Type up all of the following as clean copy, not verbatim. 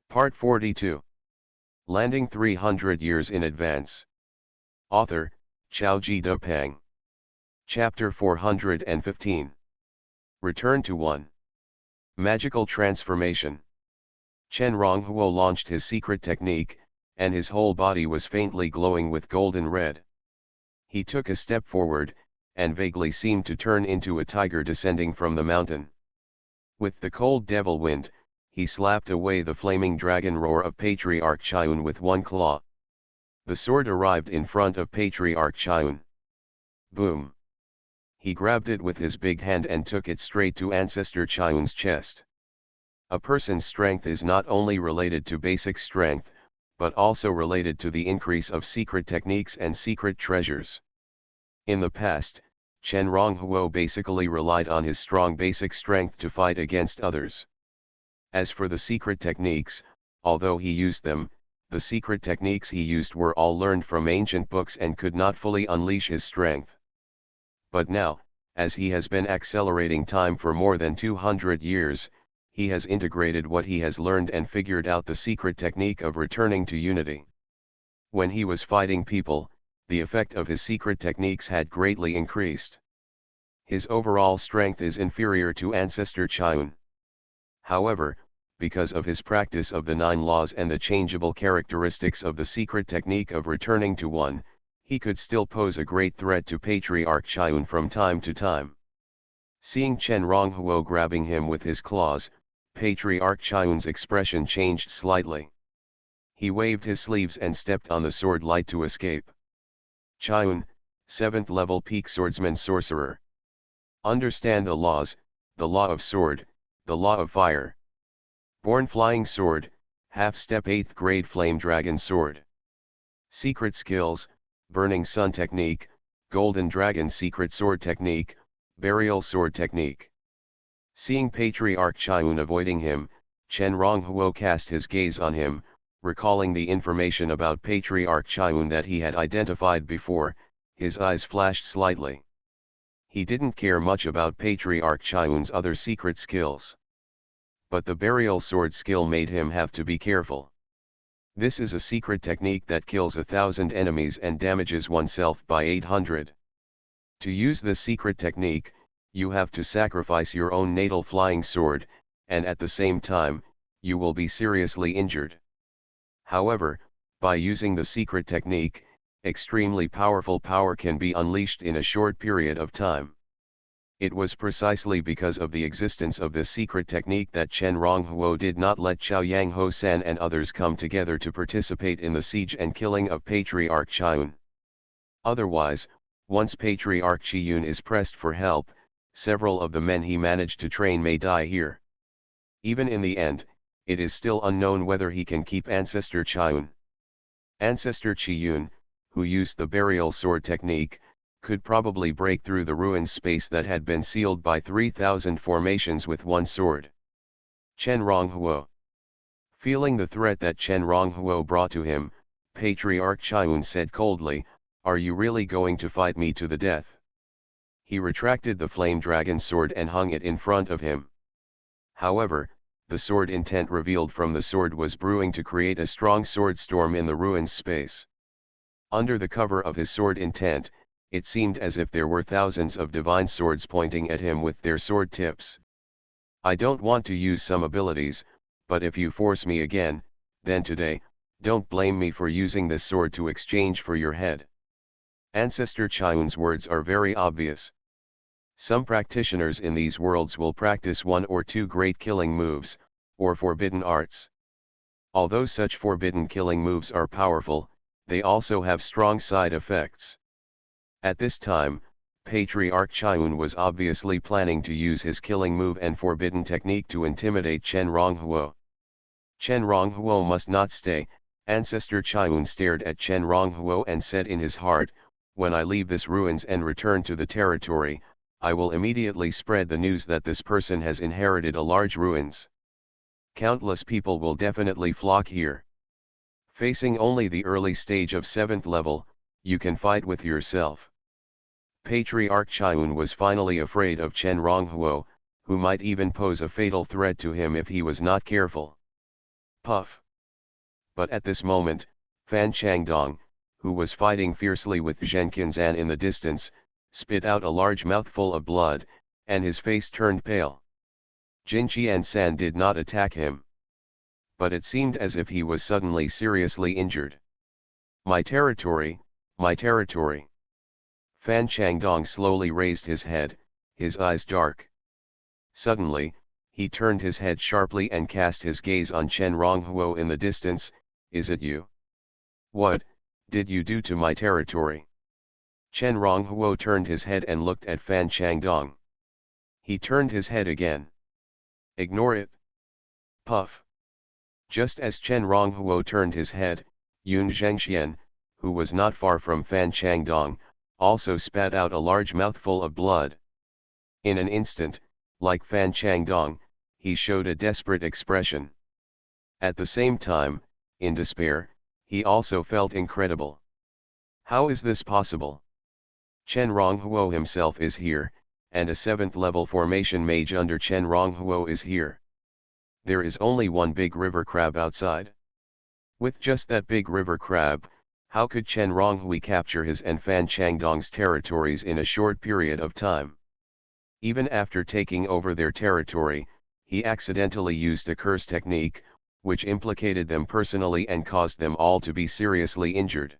Part 42. Landing 300 years in advance. Author, Xiaoji Depeng. Chapter 415. Return to 1. Magical Transformation. Chen Ronghuo launched his secret technique, and his whole body was faintly glowing with golden red. He took a step forward, and vaguely seemed to turn into a tiger descending from the mountain. With the cold devil wind, he slapped away the flaming dragon roar of Patriarch Xuanhuan with one claw. The sword arrived in front of Patriarch Xuanhuan. Boom! He grabbed it with his big hand and took it straight to Ancestor Xuanhuan's chest. A person's strength is not only related to basic strength, but also related to the increase of secret techniques and secret treasures. In the past, Chen Ronghuo basically relied on his strong basic strength to fight against others. As for the secret techniques, although he used them, the secret techniques he used were all learned from ancient books and could not fully unleash his strength. But now, as he has been accelerating time for more than 200 years, he has integrated what he has learned and figured out the secret technique of returning to unity. When he was fighting people, the effect of his secret techniques had greatly increased. His overall strength is inferior to Ancestor Xuanhuan. However, because of his practice of the 9 laws and the changeable characteristics of the secret technique of returning to 1, he could still pose a great threat to Patriarch Xuanhuan from time to time. Seeing Chen Ronghuo grabbing him with his claws, Patriarch Xuanhuan's expression changed slightly. He waved his sleeves and stepped on the sword light to escape. Xuanhuan, 7th level peak swordsman sorcerer. Understand the laws, the law of sword, the law of fire. Born flying sword, half-step 8th grade flame dragon sword. Secret skills, burning sun technique, golden dragon secret sword technique, burial sword technique. Seeing Patriarch Xuanhuan avoiding him, Chen Ronghuo cast his gaze on him, recalling the information about Patriarch Xuanhuan that he had identified before. His eyes flashed slightly. He didn't care much about Patriarch Xuanhuan's other secret skills. But the burial sword skill made him have to be careful. This is a secret technique that kills 1,000 enemies and damages oneself by 800. To use this secret technique, you have to sacrifice your own natal flying sword, and at the same time, you will be seriously injured. However, by using the secret technique, extremely powerful power can be unleashed in a short period of time. It was precisely because of the existence of this secret technique that Chen Ronghuo did not let Chao Yang Ho-san and others come together to participate in the siege and killing of Patriarch Xuanhuan. Otherwise, once Patriarch Xuanhuan is pressed for help, several of the men he managed to train may die here. Even in the end, it is still unknown whether he can keep Ancestor Xuanhuan. Ancestor Xuanhuan, who used the burial sword technique, could probably break through the ruins space that had been sealed by 3,000 formations with one sword. Chen Ronghuo. Feeling the threat that Chen Ronghuo brought to him, Patriarch Xuanhuan said coldly, "Are you really going to fight me to the death?" He retracted the flame dragon sword and hung it in front of him. However, the sword intent revealed from the sword was brewing to create a strong sword storm in the ruins space. Under the cover of his sword intent, it seemed as if there were thousands of divine swords pointing at him with their sword tips. "I don't want to use some abilities, but if you force me again, then today, don't blame me for using this sword to exchange for your head." Ancestor Xuanhuan's words are very obvious. Some practitioners in these worlds will practice 1 or 2 great killing moves, or forbidden arts. Although such forbidden killing moves are powerful, they also have strong side effects. At this time, Patriarch Xuanhuan was obviously planning to use his killing move and forbidden technique to intimidate Chen Ronghuo. Chen Ronghuo must not stay. Ancestor Xuanhuan stared at Chen Ronghuo and said in his heart, "When I leave this ruins and return to the territory, I will immediately spread the news that this person has inherited a large ruins. Countless people will definitely flock here. Facing only the early stage of 7th level, you can fight with yourself." Patriarch Xuanhuan was finally afraid of Chen Ronghuo, who might even pose a fatal threat to him if he was not careful. Puff. But at this moment, Fan Changdong, who was fighting fiercely with Zhenkinzan in the distance, spit out a large mouthful of blood, and his face turned pale. Jin Qiansan did not attack him. But it seemed as if he was suddenly seriously injured. My territory, my territory. Fan Changdong slowly raised his head, his eyes dark. Suddenly, he turned his head sharply and cast his gaze on Chen Ronghuo in the distance. Is it you? What did you do to my territory? Chen Ronghuo turned his head and looked at Fan Changdong. He turned his head again. Ignore it. Puff. Just as Chen Ronghuo turned his head, Yun Zhengxian, who was not far from Fan Changdong, also spat out a large mouthful of blood. In an instant, like Fan Changdong, he showed a desperate expression. At the same time, in despair, he also felt incredible. How is this possible? Chen Ronghuo himself is here, and a 7th level formation mage under Chen Ronghuo is here. There is only one big river crab outside. With just that big river crab, how could Chen Ronghui capture his and Fan Changdong's territories in a short period of time? Even after taking over their territory, he accidentally used a curse technique, which implicated them personally and caused them all to be seriously injured.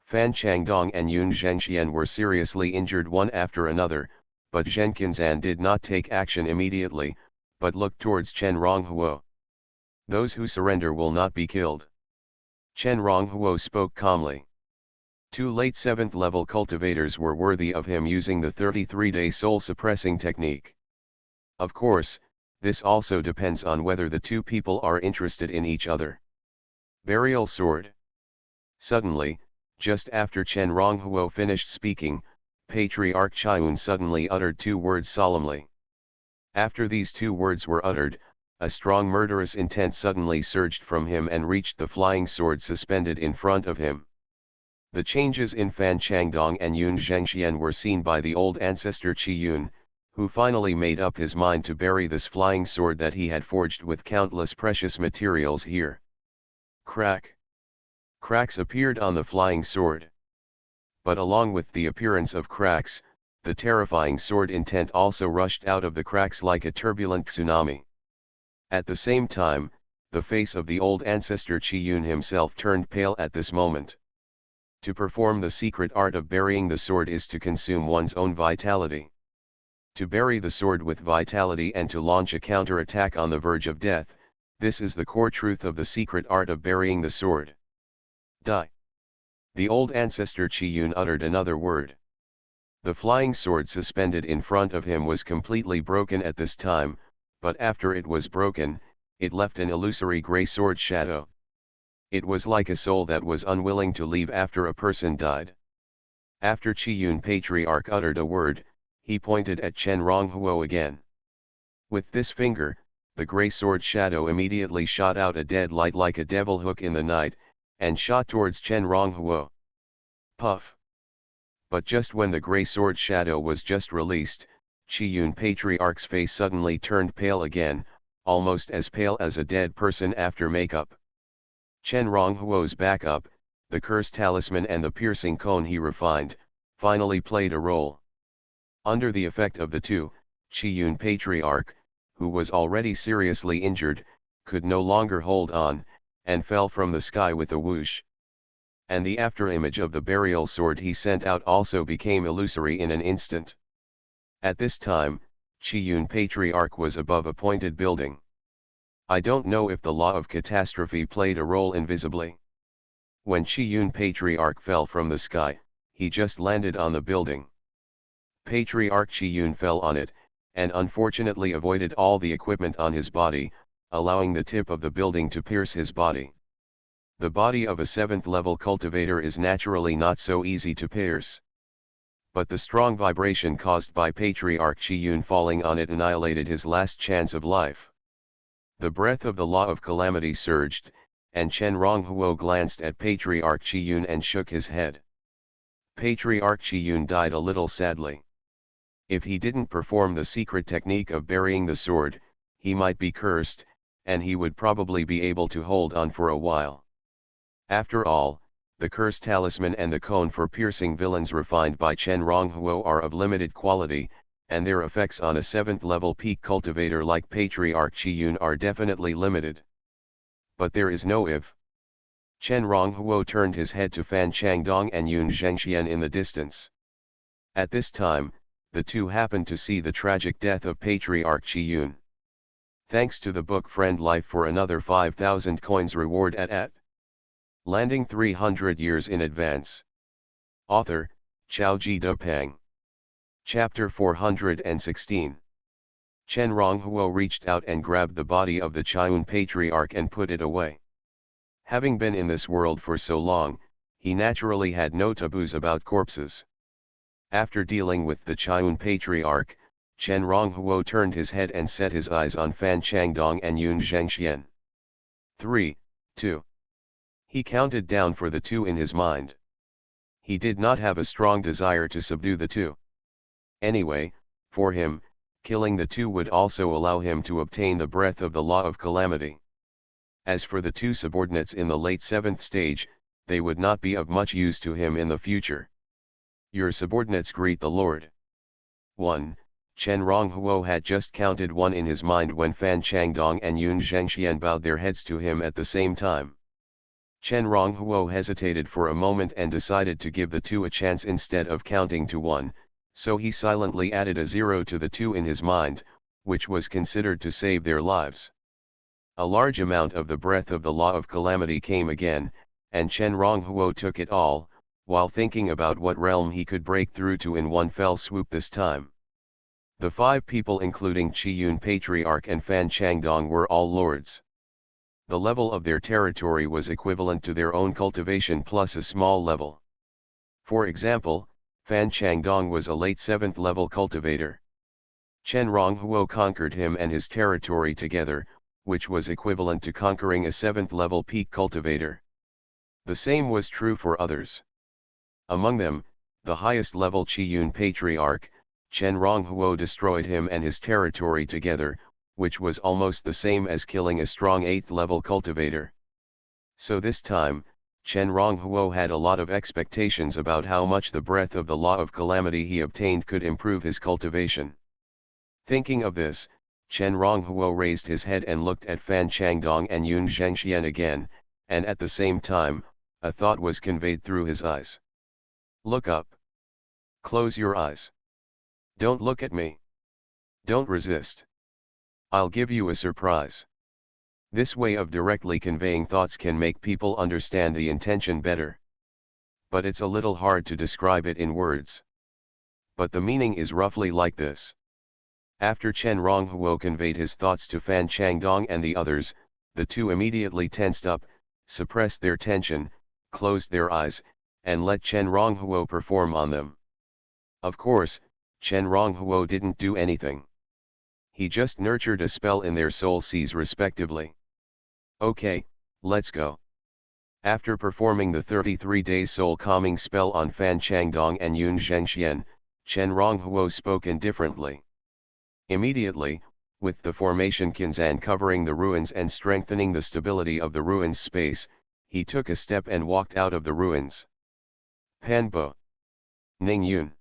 Fan Changdong and Yun Zhengxian were seriously injured one after another, but Zhenkinzan did not take action immediately, but looked towards Chen Ronghuo. Those who surrender will not be killed. Chen Ronghuo spoke calmly. 2 late 7th level cultivators were worthy of him using the 33-day soul suppressing technique. Of course, this also depends on whether the two people are interested in each other. Burial sword. Suddenly, just after Chen Ronghuo finished speaking, Patriarch Xuanhuan suddenly uttered 2 words solemnly. After these 2 words were uttered, a strong murderous intent suddenly surged from him and reached the flying sword suspended in front of him. The changes in Fan Changdong and Yun Zhengxian were seen by the old ancestor Qi Yun, who finally made up his mind to bury this flying sword that he had forged with countless precious materials here. Crack. Cracks appeared on the flying sword. But along with the appearance of cracks, the terrifying sword intent also rushed out of the cracks like a turbulent tsunami. At the same time, the face of the old ancestor Qi Yun himself turned pale at this moment. To perform the secret art of burying the sword is to consume one's own vitality. To bury the sword with vitality and to launch a counter-attack on the verge of death, this is the core truth of the secret art of burying the sword. Die. The old ancestor Qi Yun uttered another word. The flying sword suspended in front of him was completely broken at this time, but after it was broken, it left an illusory grey sword shadow. It was like a soul that was unwilling to leave after a person died. After Qi Yun Patriarch uttered a word, he pointed at Chen Ronghuo again. With this finger, the grey sword shadow immediately shot out a dead light like a devil hook in the night, and shot towards Chen Ronghuo. Puff. But just when the grey sword shadow was just released, Qi Yun Patriarch's face suddenly turned pale again, almost as pale as a dead person after makeup. Chen Ronghuo's backup, the curse talisman and the piercing cone he refined, finally played a role. Under the effect of the two, Qi Yun Patriarch, who was already seriously injured, could no longer hold on, and fell from the sky with a whoosh. And the afterimage of the burial sword he sent out also became illusory in an instant. At this time, Qi Yun Patriarch was above a pointed building. I don't know if the law of catastrophe played a role invisibly. When Qi Yun Patriarch fell from the sky, he just landed on the building. Patriarch Qi Yun fell on it, and unfortunately avoided all the equipment on his body, allowing the tip of the building to pierce his body. The body of a 7th level cultivator is naturally not so easy to pierce. But the strong vibration caused by Patriarch Qi Yun falling on it annihilated his last chance of life. The breath of the law of calamity surged, and Chen Ronghuo glanced at Patriarch Qi Yun and shook his head. Patriarch Qi Yun died a little sadly. If he didn't perform the secret technique of burying the sword, he might be cursed, and he would probably be able to hold on for a while. After all, the curse talisman and the cone for piercing villains refined by Chen Ronghuo are of limited quality, and their effects on a 7th level peak cultivator like Patriarch Qiyun are definitely limited. But there is no if. Chen Ronghuo turned his head to Fan Changdong and Yun Zhengxian in the distance. At this time, the two happened to see the tragic death of Patriarch Qiyun. Thanks to the book Friend Life for another 5,000 coins reward at Landing 300 years in advance. Author, Xiaoji Depeng. Chapter 416. Chen Ronghuo reached out and grabbed the body of the Qiyun Patriarch and put it away. Having been in this world for so long, he naturally had no taboos about corpses. After dealing with the Qiyun Patriarch, Chen Ronghuo turned his head and set his eyes on Fan Changdong and Yun Zhengxian. 3, 2. He counted down for the two in his mind. He did not have a strong desire to subdue the two. Anyway, for him, killing the two would also allow him to obtain the breath of the Law of Calamity. As for the two subordinates in the late 7th stage, they would not be of much use to him in the future. Your subordinates greet the Lord. 1. Chen Ronghuo had just counted one in his mind when Fan Changdong and Yun Zhengxian bowed their heads to him at the same time. Chen Ronghuo hesitated for a moment and decided to give the two a chance instead of counting to 1, so he silently added a 0 to the 2 in his mind, which was considered to save their lives. A large amount of the breath of the Law of Calamity came again, and Chen Ronghuo took it all, while thinking about what realm he could break through to in one fell swoop this time. The 5 people including Qiyun Patriarch and Fan Changdong were all lords. The level of their territory was equivalent to their own cultivation plus a small level. For example, Fan Changdong was a late 7th level cultivator. Chen Ronghuo conquered him and his territory together, which was equivalent to conquering a 7th level peak cultivator. The same was true for others. Among them, the highest level Qiyun Patriarch, Chen Ronghuo destroyed him and his territory together, which was almost the same as killing a strong 8th level cultivator. So this time, Chen Ronghuo had a lot of expectations about how much the breath of the Law of Calamity he obtained could improve his cultivation. Thinking of this, Chen Ronghuo raised his head and looked at Fan Changdong and Yun Zhengxian again, and at the same time, a thought was conveyed through his eyes. Look up. Close your eyes. Don't look at me. Don't resist. I'll give you a surprise. This way of directly conveying thoughts can make people understand the intention better. But it's a little hard to describe it in words. But the meaning is roughly like this. After Chen Ronghuo conveyed his thoughts to Fan Changdong and the others, the two immediately tensed up, suppressed their tension, closed their eyes, and let Chen Ronghuo perform on them. Of course, Chen Ronghuo didn't do anything. He just nurtured a spell in their soul seas respectively. Okay, let's go. After performing the 33 days soul calming spell on Fan Changdong and Yun Zhengxian, Chen Ronghuo spoke indifferently. Immediately, with the formation Kinzan covering the ruins and strengthening the stability of the ruins space, he took a step and walked out of the ruins. Panbo. Ning Yun.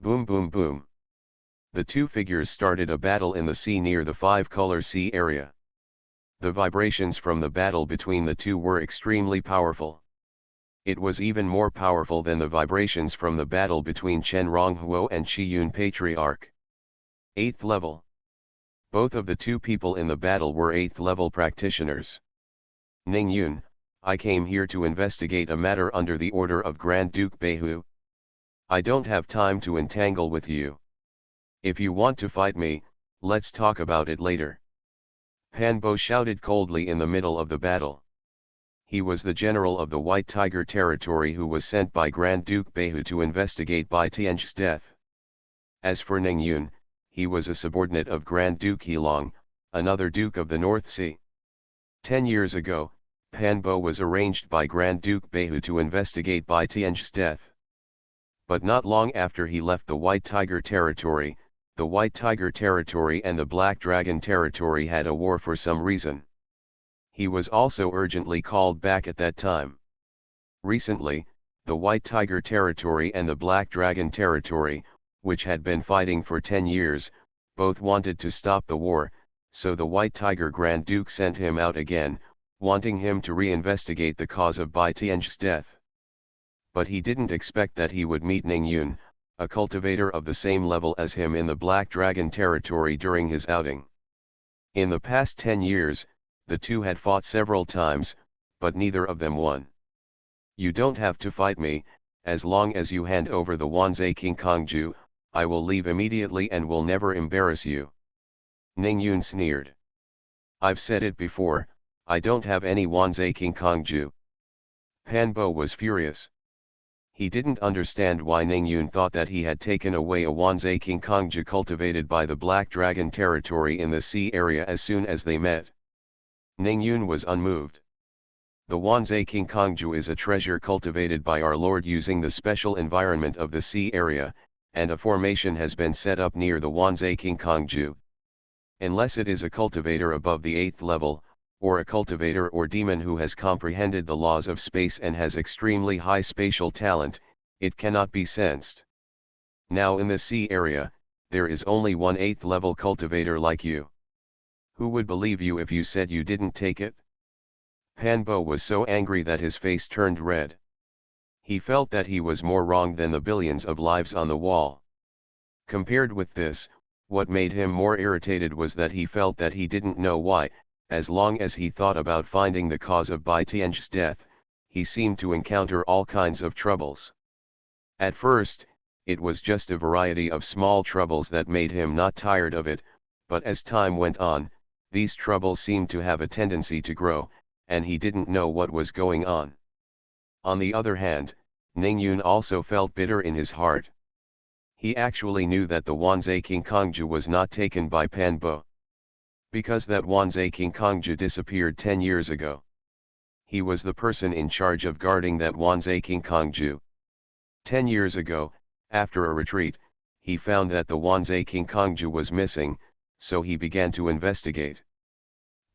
Boom boom boom. The two figures started a battle in the sea near the 5-color sea area. The vibrations from the battle between the two were extremely powerful. It was even more powerful than the vibrations from the battle between Chen Ronghuo and Qiyun Patriarch. 8th level. Both of the two people in the battle were 8th level practitioners. Ning Yun, I came here to investigate a matter under the order of Grand Duke Beihu. I don't have time to entangle with you. If you want to fight me, let's talk about it later. Panbo shouted coldly in the middle of the battle. He was the general of the White Tiger territory who was sent by Grand Duke Beihu to investigate Bai Tian's death. As for Ning Yun, he was a subordinate of Grand Duke Heilong, another Duke of the North Sea. 10 years ago, Panbo was arranged by Grand Duke Beihu to investigate Bai Tian's death. But not long after he left the White Tiger territory, the White Tiger territory and the Black Dragon territory had a war for some reason. He was also urgently called back at that time. Recently, the White Tiger territory and the Black Dragon territory, which had been fighting for 10 years, both wanted to stop the war, so the White Tiger Grand Duke sent him out again, wanting him to reinvestigate the cause of Bai Tian's death. But he didn't expect that he would meet Ning Yun, a cultivator of the same level as him in the Black Dragon territory during his outing. In the past 10 years, the two had fought several times, but neither of them won. "You don't have to fight me, as long as you hand over the Wanzai King Kongju, I will leave immediately and will never embarrass you." Ning Yun sneered. "I've said it before, I don't have any Wanzai King Kongju." Pan Bo was furious. He didn't understand why Ning Yun thought that he had taken away a Wanzai King Kongju cultivated by the Black Dragon territory in the sea area as soon as they met. Ning Yun was unmoved. "The Wanzai King Kongju is a treasure cultivated by our Lord using the special environment of the sea area, and a formation has been set up near the Wanzai King Kongju. Unless it is a cultivator above the 8th level, or a cultivator or demon who has comprehended the laws of space and has extremely high spatial talent, it cannot be sensed. Now in the sea area, there is only one 8th level cultivator like you. Who would believe you if you said you didn't take it?" Pan Bo was so angry that his face turned red. He felt that he was more wrong than the billions of lives on the wall. Compared with this, what made him more irritated was that he felt that he didn't know why, as long as he thought about finding the cause of Bai Tian's death, he seemed to encounter all kinds of troubles. At first, it was just a variety of small troubles that made him not tired of it, but as time went on, these troubles seemed to have a tendency to grow, and he didn't know what was going on. On the other hand, Ning Yun also felt bitter in his heart. He actually knew that the Wanzai King Kongju was not taken by Pan Bo. Because that Wanzai King Kongju disappeared 10 years ago. He was the person in charge of guarding that Wanzai King Kongju. 10 years ago, after a retreat, he found that the Wanzai King Kongju was missing, so he began to investigate.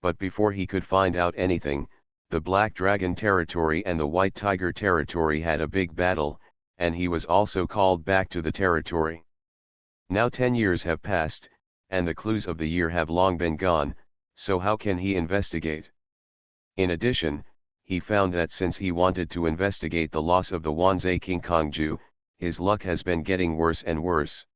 But before he could find out anything, the Black Dragon territory and the White Tiger territory had a big battle, and he was also called back to the territory. Now 10 years have passed, and the clues of the year have long been gone, so how can he investigate? In addition, he found that since he wanted to investigate the loss of the Wanzai King Kongju, his luck has been getting worse and worse.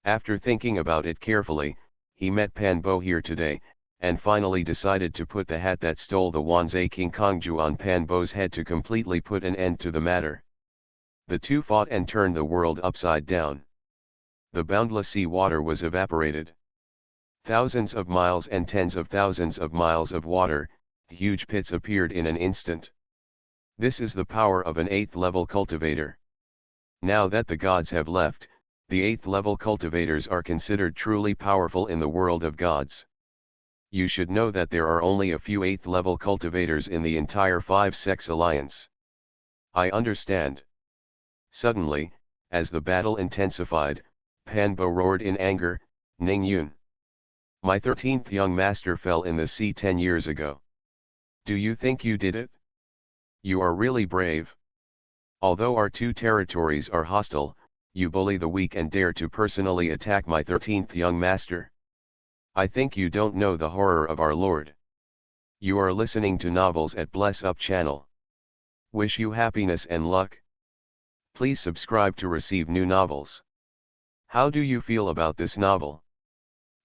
After thinking about it carefully, he met Pan Bo here today, and finally decided to put the hat that stole the Wanzai King Kongju on Pan Bo's head to completely put an end to the matter. The two fought and turned the world upside down. The boundless sea water was evaporated. Thousands of miles and tens of thousands of miles of water, huge pits appeared in an instant. This is the power of an 8th level cultivator. Now that the gods have left, the 8th level cultivators are considered truly powerful in the world of gods. You should know that there are only a few 8th level cultivators in the entire 5-sex alliance. I understand. Suddenly, as the battle intensified, Pan Bo roared in anger, "Ning Yun! My 13th young master fell in the sea 10 years ago. Do you think you did it? You are really brave. Although our two territories are hostile, you bully the weak and dare to personally attack my 13th young master. I think you don't know the horror of our Lord. You are listening to novels at Bless Up channel. Wish you happiness and luck. Please subscribe to receive new novels. How do you feel about this novel?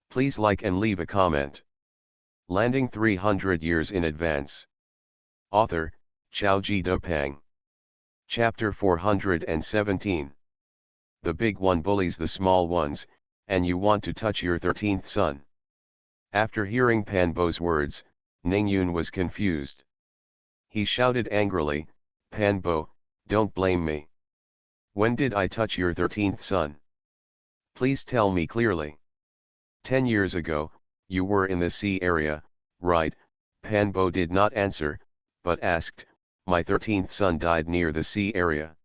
Please like and leave a comment. Landing 300 years in advance. Author, Chao Ji Dupang. Chapter 417. The big one bullies the small ones, and you want to touch your 13th son. After hearing Pan Bo's words, Ning Yun was confused. He shouted angrily, "Pan Bo, don't blame me. When did I touch your 13th son? Please tell me clearly." 10 years ago, you were in the sea area, right? Pan Bo did not answer, but asked, "My 13th son died near the sea area."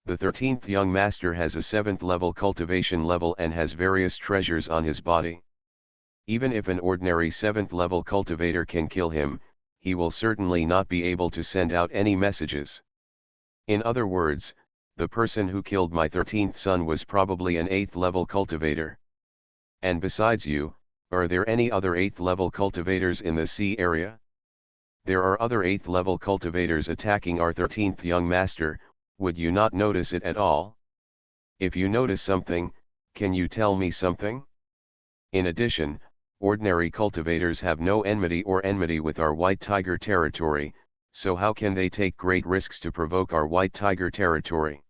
The 13th young master has a 7th level cultivation level and has various treasures on his body. Even if an ordinary 7th level cultivator can kill him, he will certainly not be able to send out any messages. In other words, the person who killed my 13th son was probably an 8th level cultivator. And besides you, are there any other 8th level cultivators in the sea area? There are other 8th level cultivators attacking our 13th young master. Would you not notice it at all? If you notice something, can you tell me something? In addition, ordinary cultivators have no enmity with our White Tiger territory, so how can they take great risks to provoke our White Tiger territory?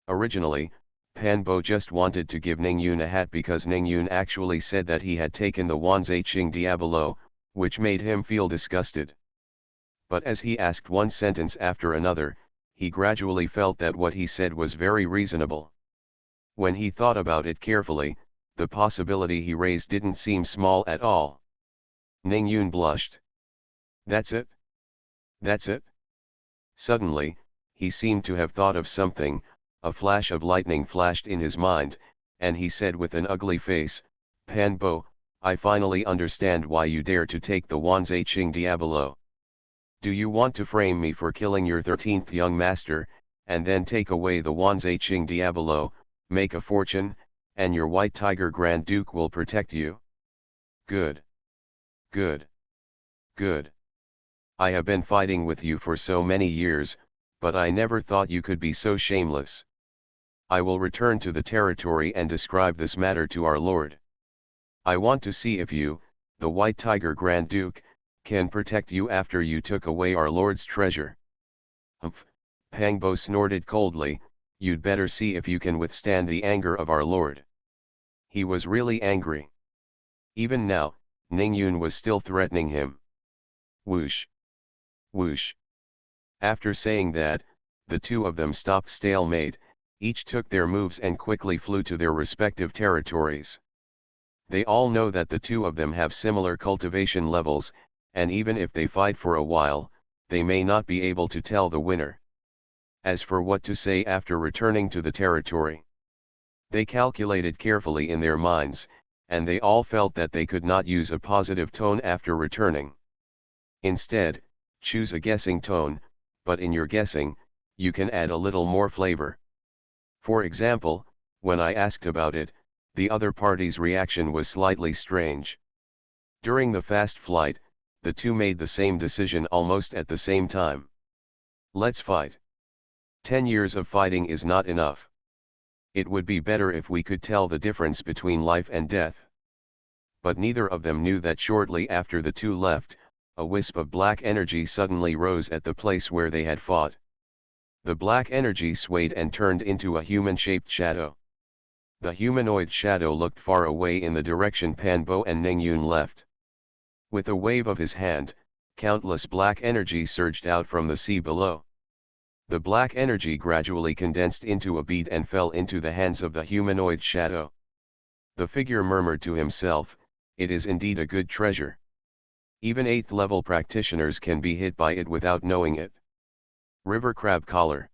Originally, Panbo just wanted to give Ningyun a hat because Ningyun actually said that he had taken the Wanzai Qing Diabolo, which made him feel disgusted. But as he asked one sentence after another, he gradually felt that what he said was very reasonable. When he thought about it carefully, the possibility he raised didn't seem small at all. Ningyun blushed. That's it? That's it? Suddenly, he seemed to have thought of something, a flash of lightning flashed in his mind, and he said with an ugly face, Panbo, I finally understand why you dare to take the Wanzai Qing Diabolo. Do you want to frame me for killing your 13th young master, and then take away the Wanzai Qing Diabolo, make a fortune, and your White Tiger Grand Duke will protect you? Good. Good. Good. I have been fighting with you for so many years, but I never thought you could be so shameless. I will return to the territory and describe this matter to our lord. I want to see if you, the White Tiger Grand Duke, can protect you after you took away our lord's treasure. Humph, Pangbo snorted coldly, you'd better see if you can withstand the anger of our lord. He was really angry. Even now, Ningyun was still threatening him. Whoosh! Whoosh! After saying that, the two of them stopped stalemate, each took their moves and quickly flew to their respective territories. They all know that the two of them have similar cultivation levels, and even if they fight for a while, they may not be able to tell the winner. As for what to say after returning to the territory, they calculated carefully in their minds, and they all felt that they could not use a positive tone after returning. Instead, choose a guessing tone, but in your guessing, you can add a little more flavor. For example, when I asked about it, the other party's reaction was slightly strange. During the fast flight, the two made the same decision almost at the same time. Let's fight. 10 years of fighting is not enough. It would be better if we could tell the difference between life and death. But neither of them knew that shortly after the two left, a wisp of black energy suddenly rose at the place where they had fought. The black energy swayed and turned into a human-shaped shadow. The humanoid shadow looked far away in the direction Panbo and Ningyun left. With a wave of his hand, countless black energy surged out from the sea below. The black energy gradually condensed into a bead and fell into the hands of the humanoid shadow. The figure murmured to himself, it is indeed a good treasure. Even 8th level practitioners can be hit by it without knowing it. River Crab Collar.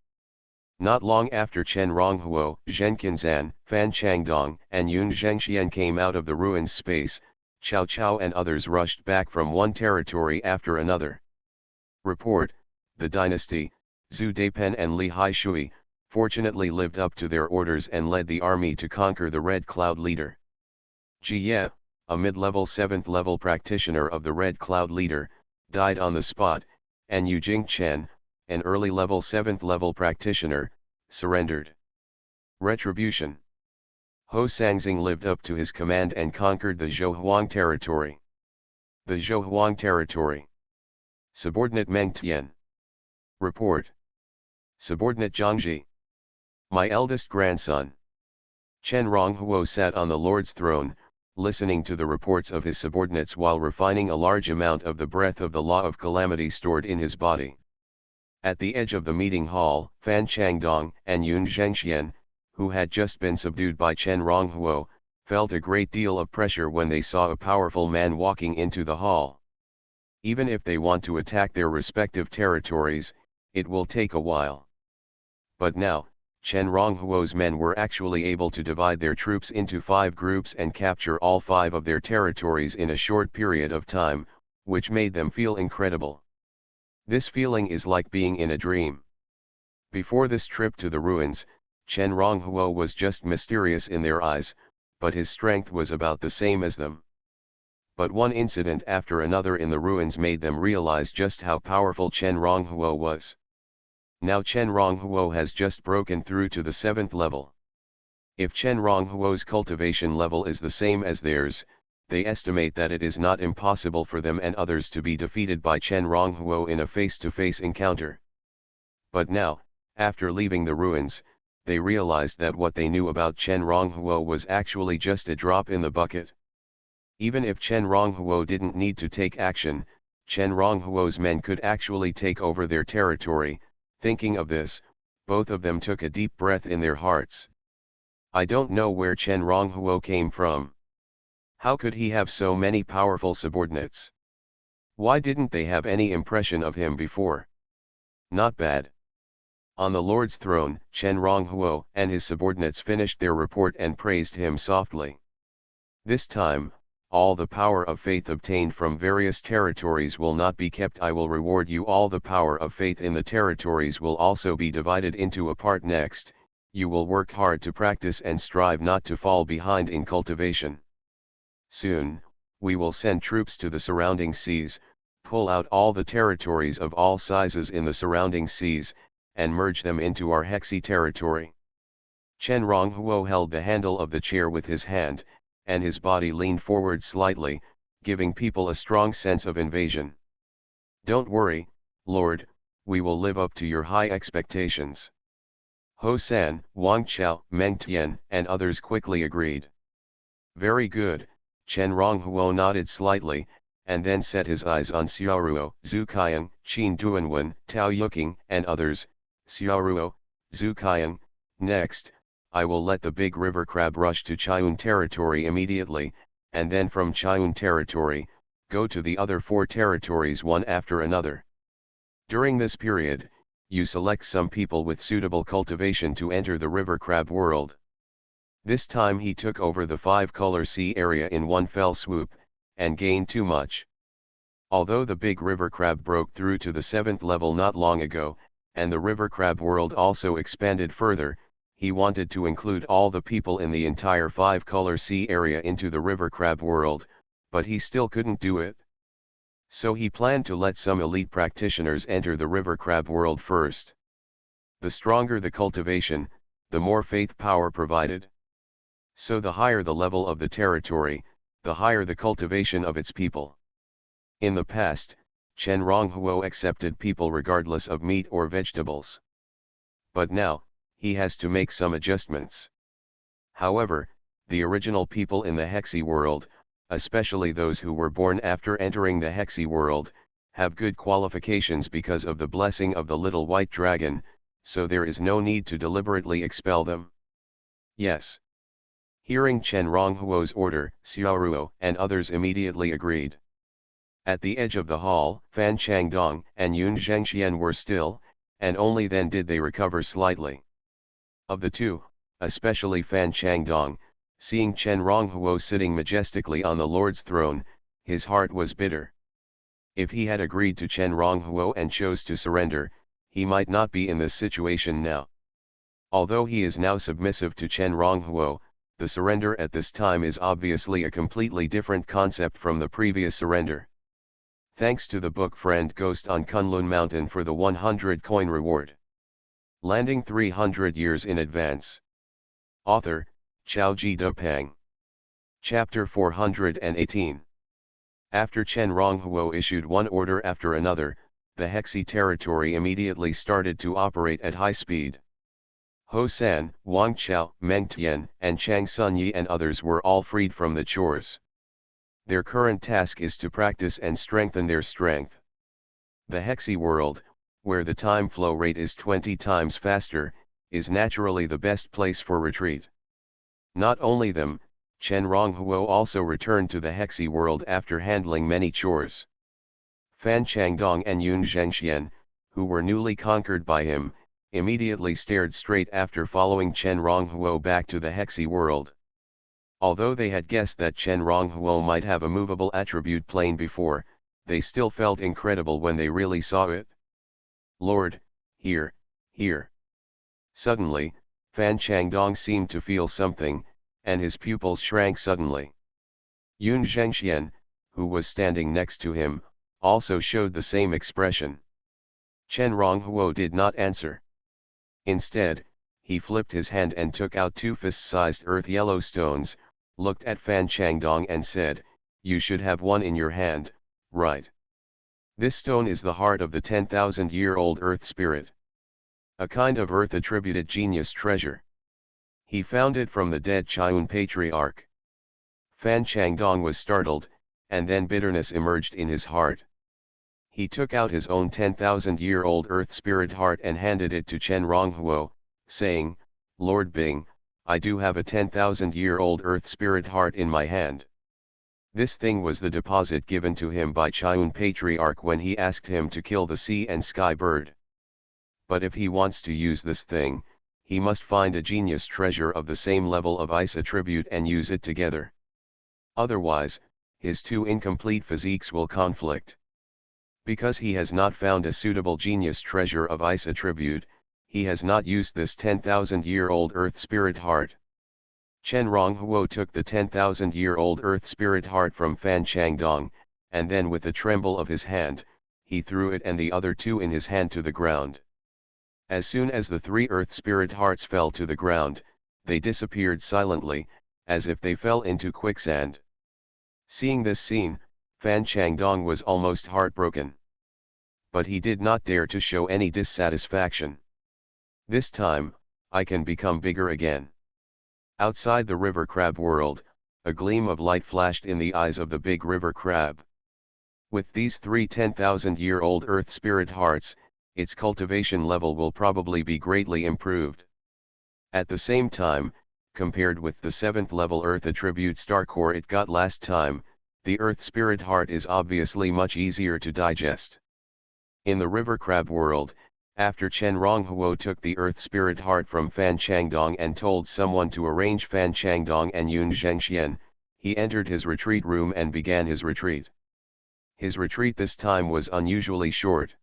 Not long after Chen Ronghuo, Zhen Qinzan, Fan Changdong, and Yun Zhengxian came out of the ruins space, Cao Cao and others rushed back from one territory after another. Report, the dynasty, Zhu Daipen and Li Haishui, fortunately lived up to their orders and led the army to conquer the Red Cloud leader. Ji Ye, a mid-level 7th level practitioner of the Red Cloud leader, died on the spot, and Yu Jingchen, an early level 7th level practitioner, surrendered. Retribution. Ho Sangxing lived up to his command and conquered the Zhouhuang territory. The Zhouhuang territory. Subordinate Meng Tian. Report. Subordinate Zhangji. My eldest grandson. Chen Ronghuo sat on the Lord's throne, listening to the reports of his subordinates while refining a large amount of the breath of the law of calamity stored in his body. At the edge of the meeting hall, Fan Changdong and Yun Zhengxian, who had just been subdued by Chen Ronghuo, felt a great deal of pressure when they saw a powerful man walking into the hall. Even if they want to attack their respective territories, it will take a while. But now, Chen Ronghuo's men were actually able to divide their troops into 5 groups and capture all 5 of their territories in a short period of time, which made them feel incredible. This feeling is like being in a dream. Before this trip to the ruins, Chen Ronghuo was just mysterious in their eyes, but his strength was about the same as them. But one incident after another in the ruins made them realize just how powerful Chen Ronghuo was. Now Chen Ronghuo has just broken through to the 7th level. If Chen Ronghuo's cultivation level is the same as theirs, they estimate that it is not impossible for them and others to be defeated by Chen Ronghuo in a face-to-face encounter. But now, after leaving the ruins, they realized that what they knew about Chen Ronghuo was actually just a drop in the bucket. Even if Chen Ronghuo didn't need to take action, Chen Ronghuo's men could actually take over their territory. Thinking of this, both of them took a deep breath in their hearts. I don't know where Chen Ronghuo came from. How could he have so many powerful subordinates? Why didn't they have any impression of him before? Not bad. On the Lord's throne, Chen Ronghuo and his subordinates finished their report and praised him softly. This time, all the power of faith obtained from various territories will not be kept. I will reward you. All the power of faith in the territories will also be divided into a part. Next, you will work hard to practice and strive not to fall behind in cultivation. Soon, we will send troops to the surrounding seas, pull out all the territories of all sizes in the surrounding seas, and merge them into our Hexi territory. Chen Ronghuo held the handle of the chair with his hand, and his body leaned forward slightly, giving people a strong sense of invasion. Don't worry, Lord, we will live up to your high expectations. Ho San, Wang Chao, Meng Tian, and others quickly agreed. Very good, Chen Ronghuo nodded slightly, and then set his eyes on Xiaoruo, Zhu Qiang, Qin Duanwen, Tao Yuking, and others. Xiaoruo, Zhu Qiang, next, I will let the big river crab rush to Chiun territory immediately, and then from Chiun territory, go to the other 4 territories one after another. During this period, you select some people with suitable cultivation to enter the river crab world. This time he took over the 5-color sea area in one fell swoop, and gained too much. Although the big river crab broke through to the 7th level not long ago, and the river crab world also expanded further, he wanted to include all the people in the entire 5-color sea area into the river crab world, but he still couldn't do it. So he planned to let some elite practitioners enter the river crab world first. The stronger the cultivation, the more faith power provided. So the higher the level of the territory, the higher the cultivation of its people. In the past, Chen Ronghuo accepted people regardless of meat or vegetables. But now, he has to make some adjustments. However, the original people in the Hexi world, especially those who were born after entering the Hexi world, have good qualifications because of the blessing of the little white dragon, so there is no need to deliberately expel them. Yes. Hearing Chen Ronghuo's order, Xiaoruo and others immediately agreed. At the edge of the hall, Fan Changdong and Yun Zhengxian were still, and only then did they recover slightly. Of the two, especially Fan Changdong, seeing Chen Ronghuo sitting majestically on the Lord's throne, his heart was bitter. If he had agreed to Chen Ronghuo and chose to surrender, he might not be in this situation now. Although he is now submissive to Chen Ronghuo, the surrender at this time is obviously a completely different concept from the previous surrender. Thanks to the book Friend Ghost on Kunlun Mountain for the 100 coin reward. Landing 300 years in advance. Author, Xiaoji Depeng. Chapter 418. After Chen Ronghuo issued one order after another, the Hexi territory immediately started to operate at high speed. Ho San, Wang Chao, Meng Tian, and Chang Sunyi and others were all freed from the chores. Their current task is to practice and strengthen their strength. The Hexi world, where the time flow rate is 20 times faster, is naturally the best place for retreat. Not only them, Chen Ronghuo also returned to the Hexi world after handling many chores. Fan Changdong and Yun Zhengxian, who were newly conquered by him, immediately stared straight after following Chen Ronghuo back to the Hexi world. Although they had guessed that Chen Ronghuo might have a movable attribute plane before, they still felt incredible when they really saw it. Lord, here, here. Suddenly, Fan Changdong seemed to feel something, and his pupils shrank suddenly. Yun Zhengxian, who was standing next to him, also showed the same expression. Chen Ronghuo did not answer. Instead, he flipped his hand and took out two fist-sized earth yellow stones, looked at Fan Changdong and said, "You should have one in your hand, right? This stone is the heart of the 10,000-year-old earth spirit. A kind of earth-attributed genius treasure. He found it from the dead Xuanhuan patriarch." Fan Changdong was startled, and then bitterness emerged in his heart. He took out his own 10,000-year-old earth spirit heart and handed it to Chen Ronghuo, saying, "Lord Bing, I do have a 10,000-year-old earth spirit heart in my hand." This thing was the deposit given to him by Xuanhuan patriarch when he asked him to kill the sea and sky bird. But if he wants to use this thing, he must find a genius treasure of the same level of ice attribute and use it together. Otherwise, his two incomplete physiques will conflict. Because he has not found a suitable genius treasure of ice attribute, he has not used this 10,000-year-old earth spirit heart. Chen Ronghuo took the 10,000-year-old earth spirit heart from Fan Changdong, and then with a tremble of his hand, he threw it and the other two in his hand to the ground. As soon as the three earth spirit hearts fell to the ground, they disappeared silently, as if they fell into quicksand. Seeing this scene, Fan Changdong was almost heartbroken. But he did not dare to show any dissatisfaction. "This time, I can become bigger again." Outside the river crab world, a gleam of light flashed in the eyes of the big river crab. With these three 10,000-year-old earth spirit hearts, its cultivation level will probably be greatly improved. At the same time, compared with the 7th level earth attribute star core it got last time, the earth spirit heart is obviously much easier to digest. In the river crab world, after Chen Ronghuo took the earth spirit heart from Fan Changdong and told someone to arrange Fan Changdong and Yun Zhengxian, he entered his retreat room and began his retreat. His retreat this time was unusually short.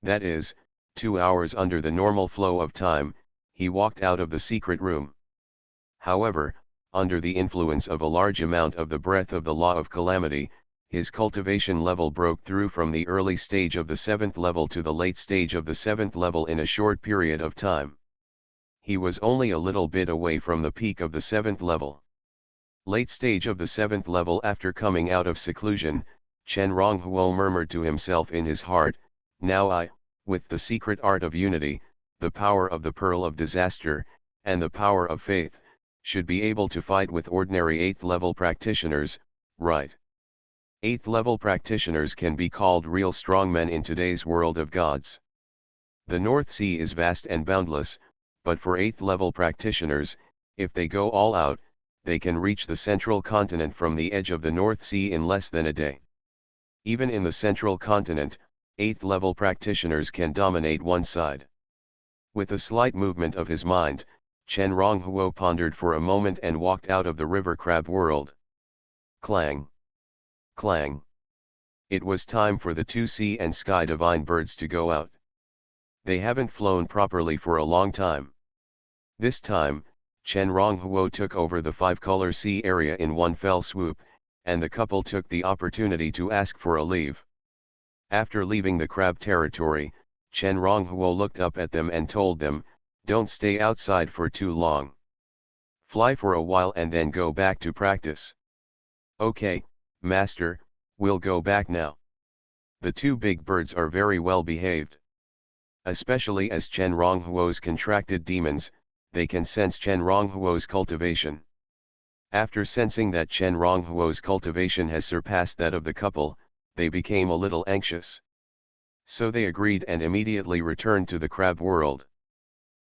That is, 2 hours under the normal flow of time, he walked out of the secret room. However, under the influence of a large amount of the breath of the law of calamity, his cultivation level broke through from the early stage of the 7th level to the late stage of the 7th level in a short period of time. He was only a little bit away from the peak of the 7th level. Late stage of the 7th level. After coming out of seclusion, Chen Ronghuo murmured to himself in his heart, "Now I, with the secret art of unity, the power of the pearl of disaster, and the power of faith, should be able to fight with ordinary 8th level practitioners, right? 8th level practitioners can be called real strongmen in today's world of gods. The North Sea is vast and boundless, but for 8th level practitioners, if they go all out, they can reach the central continent from the edge of the North Sea in less than a day. Even in the central continent, 8th level practitioners can dominate one side." With a slight movement of his mind, Chen Ronghuo pondered for a moment and walked out of the river crab world. Clang! Clang! It was time for the two sea and sky divine birds to go out. They haven't flown properly for a long time. This time, Chen Ronghuo took over the 5-color sea area in one fell swoop, and the couple took the opportunity to ask for a leave. After leaving the crab territory, Chen Ronghuo looked up at them and told them, "Don't stay outside for too long. Fly for a while and then go back to practice." "Okay, master, we'll go back now." The two big birds are very well behaved. Especially as Chen Ronghuo's contracted demons, they can sense Chen Ronghuo's cultivation. After sensing that Chen Ronghuo's cultivation has surpassed that of the couple, they became a little anxious. So they agreed and immediately returned to the crab world.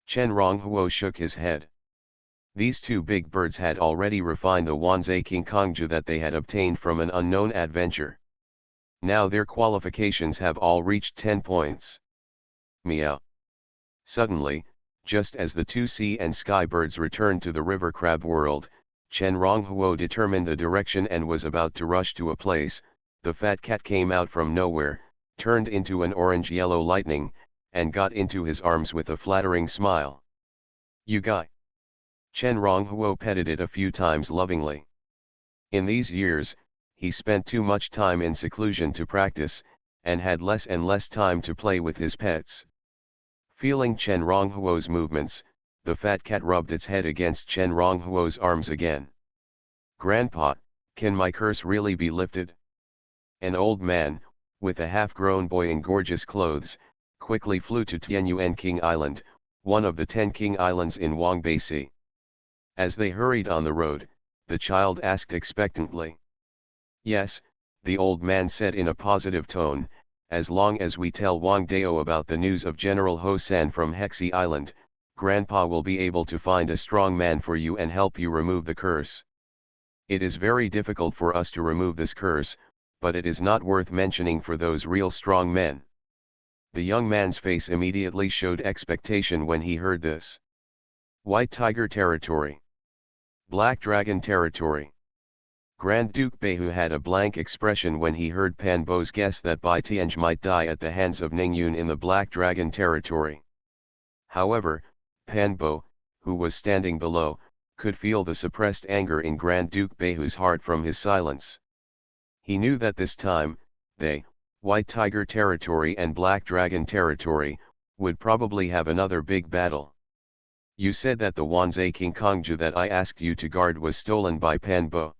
Chen Ronghuo shook his head. These two big birds had already refined the Wanzai King Kongju that they had obtained from an unknown adventure. Now their qualifications have all reached 10 points. Meow. Suddenly, just as the two sea and sky birds returned to the river crab world, Chen Ronghuo determined the direction and was about to rush to a place. The fat cat came out from nowhere, turned into an orange-yellow lightning, and got into his arms with a flattering smile. "You guy." Chen Ronghuo petted it a few times lovingly. In these years, he spent too much time in seclusion to practice, and had less and less time to play with his pets. Feeling Chen Ronghuo's movements, the fat cat rubbed its head against Chen Ronghuo's arms again. "Grandpa, can my curse really be lifted?" An old man, with a half-grown boy in gorgeous clothes, quickly flew to Tianyuan King Island, one of the 10 King Islands in Wangbei Sea. As they hurried on the road, the child asked expectantly. "Yes," the old man said in a positive tone, "as long as we tell Wang Dao about the news of General Ho San from Hexi Island, Grandpa will be able to find a strong man for you and help you remove the curse. It is very difficult for us to remove this curse, but it is not worth mentioning for those real strong men." The young man's face immediately showed expectation when he heard this. White Tiger Territory. Black Dragon Territory. Grand Duke Beihu had a blank expression when he heard Pan Bo's guess that Bai Tianj might die at the hands of Ning Yun in the Black Dragon Territory. However, Pan Bo, who was standing below, could feel the suppressed anger in Grand Duke Beihu's heart from his silence. He knew that this time, they, White Tiger Territory and Black Dragon Territory, would probably have another big battle. "You said that the Wanzai King Kongju that I asked you to guard was stolen by Pan Bo."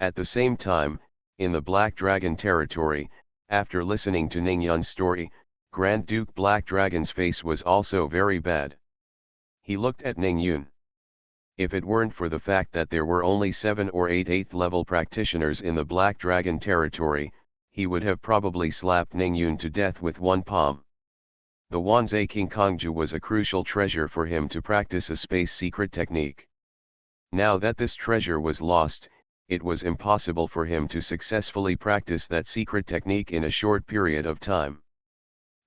At the same time, in the Black Dragon Territory, after listening to Ning Yun's story, Grand Duke Black Dragon's face was also very bad. He looked at Ning Yun. If it weren't for the fact that there were only 7 or 8 8th level practitioners in the Black Dragon Territory, he would have probably slapped Ning Yun to death with one palm. The Wanzai King Kongju was a crucial treasure for him to practice a space secret technique. Now that this treasure was lost, it was impossible for him to successfully practice that secret technique in a short period of time.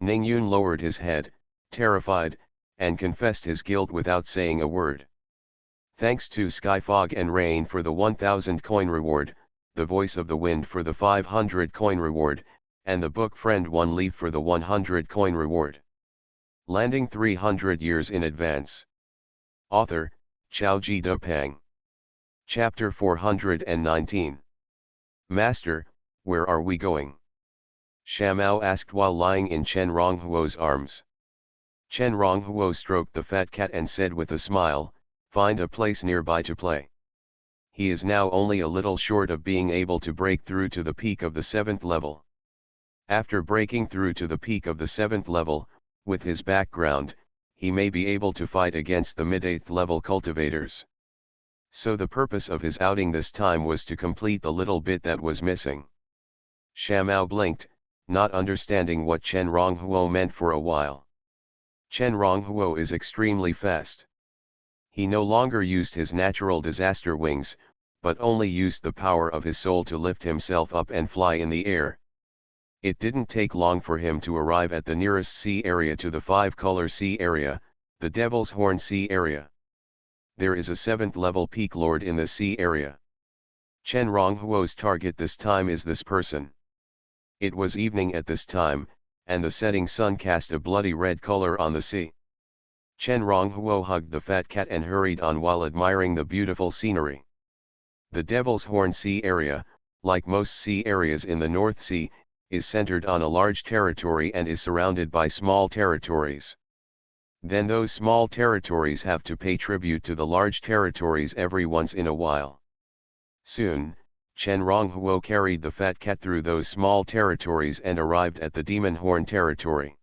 Ning Yun lowered his head, terrified, and confessed his guilt without saying a word. "Thanks to Sky Fog and Rain for the 1000 coin reward, the Voice of the Wind for the 500 coin reward, and the Book Friend 1 Leaf for the 100 coin reward." Landing 300 years in advance. Author, Xiaoji Depeng. Chapter 419. "Master, where are we going?" Shamao asked while lying in Chen Ronghuo's arms. Chen Ronghuo stroked the fat cat and said with a smile, "Find a place nearby to play." He is now only a little short of being able to break through to the peak of the 7th level. After breaking through to the peak of the 7th level, with his background, he may be able to fight against the mid-8th level cultivators. So the purpose of his outing this time was to complete the little bit that was missing. Shamao blinked, not understanding what Chen Ronghuo meant for a while. Chen Ronghuo is extremely fast. He no longer used his natural disaster wings, but only used the power of his soul to lift himself up and fly in the air. It didn't take long for him to arrive at the nearest sea area to the 5-color sea area, the Devil's Horn Sea area. There is a 7th level peak lord in the sea area. Chen Ronghuo's target this time is this person. It was evening at this time, and the setting sun cast a bloody red color on the sea. Chen Ronghuo hugged the fat cat and hurried on while admiring the beautiful scenery. The Devil's Horn Sea area, like most sea areas in the North Sea, is centered on a large territory and is surrounded by small territories. Then those small territories have to pay tribute to the large territories every once in a while. Soon, Chen Ronghuo carried the fat cat through those small territories and arrived at the Demon Horn territory.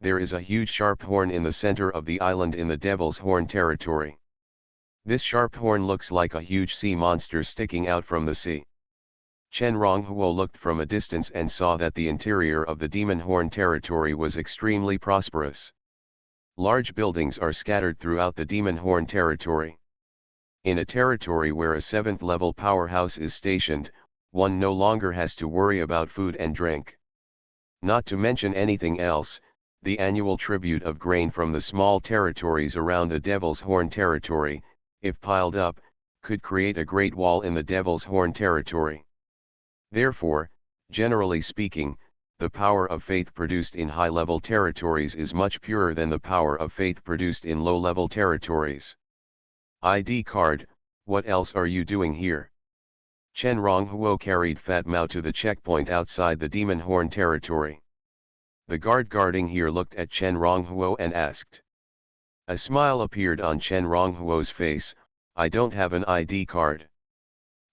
There is a huge sharp horn in the center of the island in the Devil's Horn territory. This sharp horn looks like a huge sea monster sticking out from the sea. Chen Ronghuo looked from a distance and saw that the interior of the Demon Horn territory was extremely prosperous. Large buildings are scattered throughout the Demon Horn territory. In a territory where a 7th level powerhouse is stationed, one no longer has to worry about food and drink. Not to mention anything else, the annual tribute of grain from the small territories around the Devil's Horn territory, if piled up, could create a great wall in the Devil's Horn territory. Therefore, generally speaking, the power of faith produced in high-level territories is much purer than the power of faith produced in low-level territories. ID card, what else are you doing here? Chen Ronghuo carried Fat Mao to the checkpoint outside the Demon Horn territory. The guard guarding here looked at Chen Ronghuo and asked. A smile appeared on Chen Ronghuo's face. I don't have an ID card.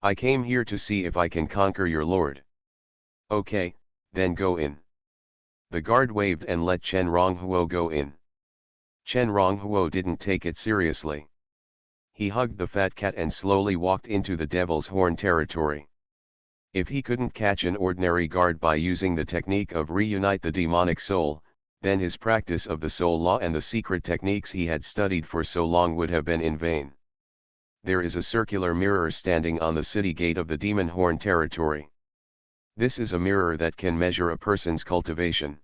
I came here to see if I can conquer your lord. Okay, then go in. The guard waved and let Chen Ronghuo go in. Chen Ronghuo didn't take it seriously. He hugged the fat cat and slowly walked into the Devil's Horn territory. If he couldn't catch an ordinary guard by using the technique of reunite the demonic soul, then his practice of the soul law and the secret techniques he had studied for so long would have been in vain. There is a circular mirror standing on the city gate of the Demon Horn territory. This is a mirror that can measure a person's cultivation.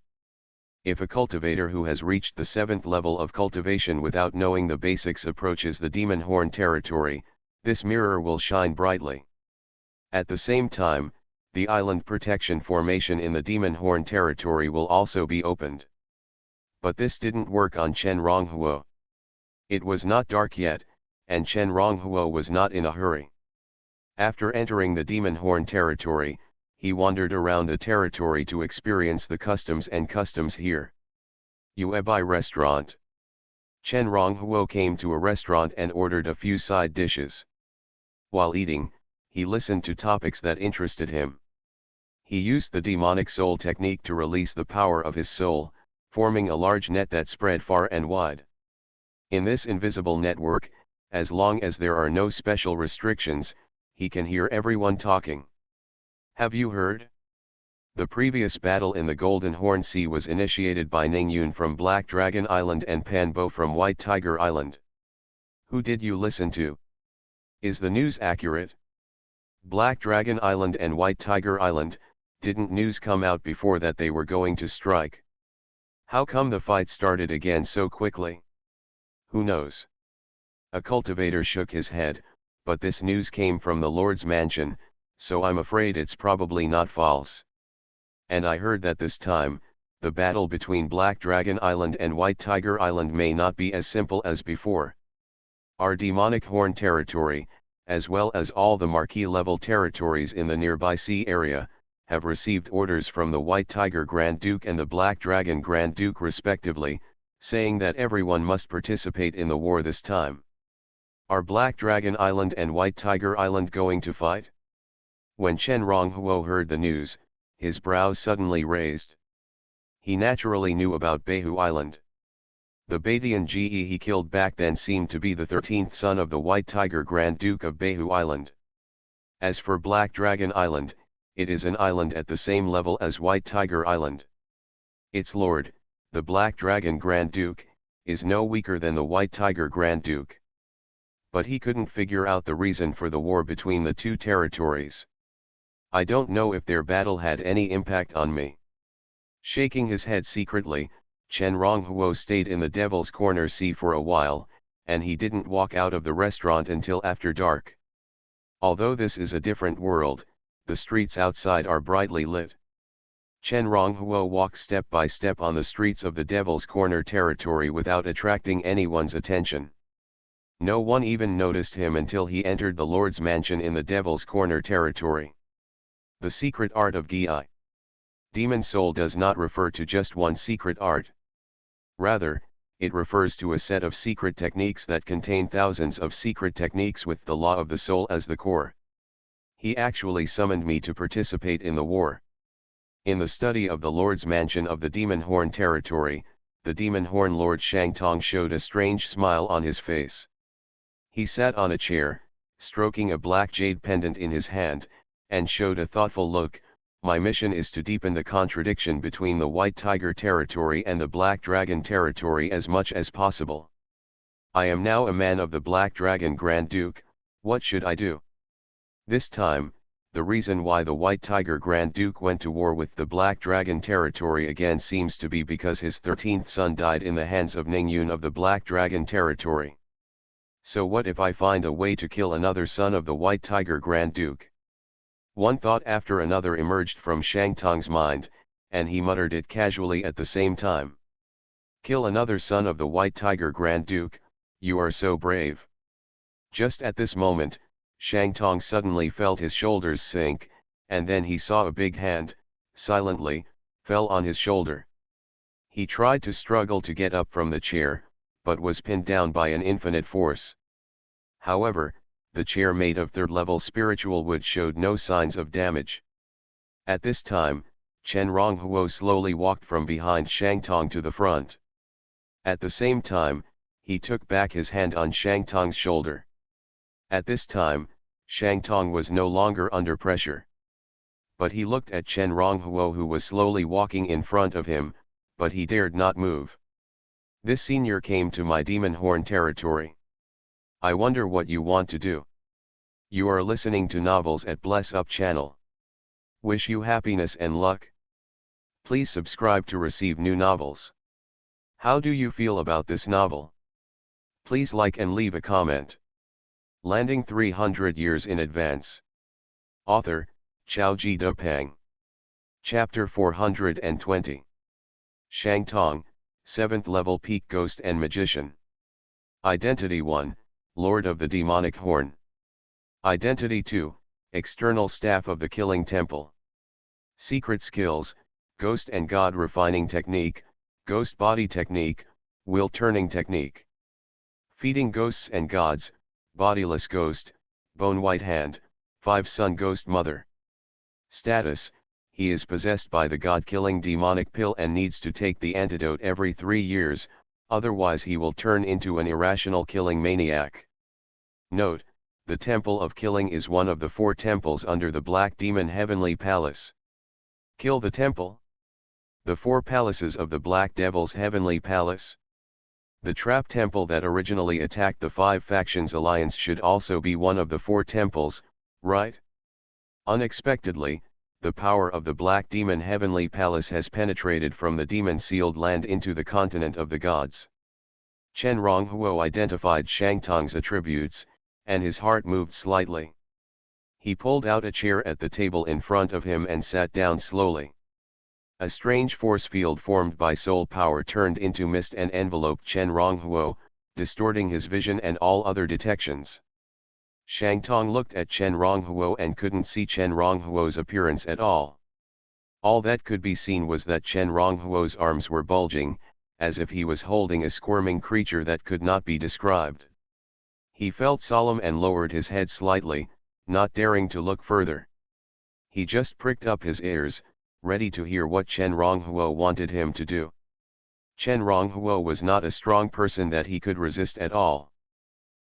If a cultivator who has reached the 7th level of cultivation without knowing the basics approaches the Demon Horn territory, this mirror will shine brightly. At the same time, the island protection formation in the Demon Horn territory will also be opened. But this didn't work on Chen Ronghuo. It was not dark yet, and Chen Ronghuo was not in a hurry. After entering the Demon Horn territory, he wandered around the territory to experience the customs here. Yuebai restaurant. Chen Ronghuo came to a restaurant and ordered a few side dishes. While eating, he listened to topics that interested him. He used the demonic soul technique to release the power of his soul, forming a large net that spread far and wide. In this invisible network, as long as there are no special restrictions, he can hear everyone talking. Have you heard? The previous battle in the Golden Horn Sea was initiated by Ningyun from Black Dragon Island and Panbo from White Tiger Island. Who did you listen to? Is the news accurate? Black Dragon Island and White Tiger Island, didn't news come out before that they were going to strike? How come the fight started again so quickly? Who knows? A cultivator shook his head, but this news came from the Lord's mansion, so I'm afraid it's probably not false. And I heard that this time, the battle between Black Dragon Island and White Tiger Island may not be as simple as before. Our demonic horn territory, as well as all the marquee-level territories in the nearby sea area, have received orders from the White Tiger Grand Duke and the Black Dragon Grand Duke respectively, saying that everyone must participate in the war this time. Are Black Dragon Island and White Tiger Island going to fight? When Chen Ronghuo heard the news, his brows suddenly raised. He naturally knew about Beihu Island. The Baitian Ge he killed back then seemed to be the 13th son of the White Tiger Grand Duke of Beihu Island. As for Black Dragon Island, it is an island at the same level as White Tiger Island. Its lord, the Black Dragon Grand Duke, is no weaker than the White Tiger Grand Duke. But he couldn't figure out the reason for the war between the two territories. I don't know if their battle had any impact on me. Shaking his head secretly, Chen Ronghuo stayed in the Devil's Corner Sea for a while, and he didn't walk out of the restaurant until after dark. Although this is a different world, the streets outside are brightly lit. Chen Ronghuo walked step by step on the streets of the Devil's Corner territory without attracting anyone's attention. No one even noticed him until he entered the Lord's mansion in the Devil's Corner territory. The secret art of Gi. Demon soul does not refer to just one secret art. Rather, it refers to a set of secret techniques that contain thousands of secret techniques with the law of the soul as the core. He actually summoned me to participate in the war. In the study of the Lord's mansion of the Demon Horn territory, the Demon Horn Lord Shangtong showed a strange smile on his face. He sat on a chair, stroking a black jade pendant in his hand, and showed a thoughtful look. My mission is to deepen the contradiction between the White Tiger territory and the Black Dragon territory as much as possible. I am now a man of the Black Dragon Grand Duke. What should I do? This time, the reason why the White Tiger Grand Duke went to war with the Black Dragon territory again seems to be because his 13th son died in the hands of Ningyun of the Black Dragon territory. So what if I find a way to kill another son of the White Tiger Grand Duke? One thought after another emerged from Shang Tong's mind, and he muttered it casually at the same time. Kill another son of the White Tiger Grand Duke, you are so brave. Just at this moment, Shang Tong suddenly felt his shoulders sink, and then he saw a big hand, silently, fell on his shoulder. He tried to struggle to get up from the chair, but was pinned down by an infinite force. However, the chair made of third-level spiritual wood showed no signs of damage. At this time, Chen Ronghuo slowly walked from behind Shang Tong to the front. At the same time, he took back his hand on Shang Tong's shoulder. At this time, Shang Tong was no longer under pressure. But he looked at Chen Ronghuo, who was slowly walking in front of him, but he dared not move. This senior came to my demon horn territory. I wonder what you want to do. You are listening to novels at Bless Up channel. Wish you happiness and luck. Please subscribe to receive new novels. How do you feel about this novel? Please like and leave a comment. Landing 300 years in advance. Author, Xiaoji Depeng. Chapter 420. Shang Tong, 7th level peak ghost and magician. Identity 1, Lord of the Demonic Horn. Identity 2, External Staff of the Killing Temple. Secret skills, Ghost and God Refining Technique, Ghost Body Technique, Will Turning Technique. Feeding Ghosts and Gods, Bodiless Ghost, Bone White Hand, 5 Sun Ghost Mother. Status, he is possessed by the God-killing demonic pill and needs to take the antidote every 3 years, otherwise he will turn into an irrational killing maniac. Note, the Temple of Killing is one of the 4 temples under the Black Demon Heavenly Palace. Kill the temple? The 4 palaces of the Black Devil's Heavenly Palace. The trap temple that originally attacked the 5 factions alliance should also be one of the 4 temples, right? Unexpectedly, the power of the Black Demon Heavenly Palace has penetrated from the demon-sealed land into the continent of the gods. Chen Ronghuo identified Shang Tong's attributes, and his heart moved slightly. He pulled out a chair at the table in front of him and sat down slowly. A strange force field formed by soul power turned into mist and enveloped Chen Ronghuo, distorting his vision and all other detections. Shang Tong looked at Chen Ronghuo and couldn't see Chen Ronghuo's appearance at all. All that could be seen was that Chen Ronghuo's arms were bulging, as if he was holding a squirming creature that could not be described. He felt solemn and lowered his head slightly, not daring to look further. He just pricked up his ears, ready to hear what Chen Ronghuo wanted him to do. Chen Ronghuo was not a strong person that he could resist at all.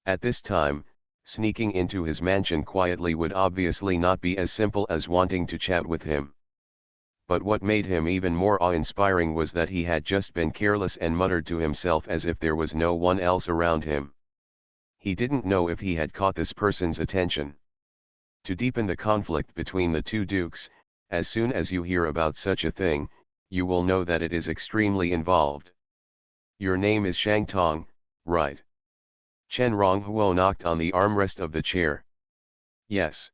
At this time, sneaking into his mansion quietly would obviously not be as simple as wanting to chat with him. But what made him even more awe-inspiring was that he had just been careless and muttered to himself as if there was no one else around him. He didn't know if he had caught this person's attention. To deepen the conflict between the 2 dukes, as soon as you hear about such a thing, you will know that it is extremely involved. Your name is Shang Tong, right? Chen Ronghuo knocked on the armrest of the chair. Yes.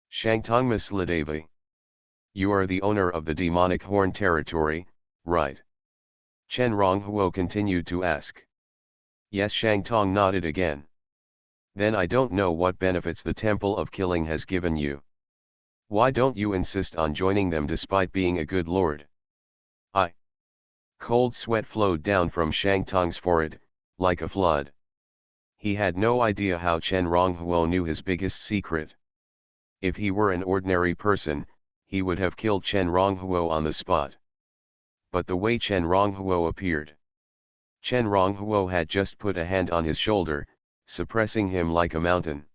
Shang Tong Mislidavi. You are the owner of the Demonic Horn territory, right? Chen Ronghuo continued to ask. Yes, Shang Tong nodded again. Then I don't know what benefits the Temple of Killing has given you. Why don't you insist on joining them despite being a good lord? Cold sweat flowed down from Shang Tong's forehead, like a flood. He had no idea how Chen Ronghuo knew his biggest secret. If he were an ordinary person, he would have killed Chen Ronghuo on the spot. But the way Chen Ronghuo appeared. Chen Ronghuo had just put a hand on his shoulder, suppressing him like a mountain.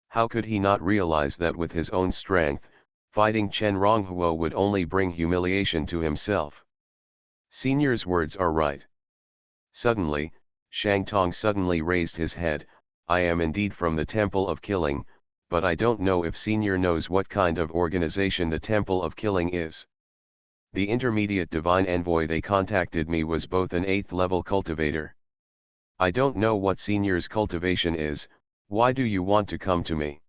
How could he not realize that with his own strength, fighting Chen Ronghuo would only bring humiliation to himself? Senior's words are right. Suddenly, Shang Tong suddenly raised his head. I am indeed from the Temple of Killing, but I don't know if Senior knows what kind of organization the Temple of Killing is. The intermediate divine envoy they contacted me was both an 8th level cultivator. I don't know what Senior's cultivation is. Why do you want to come to me?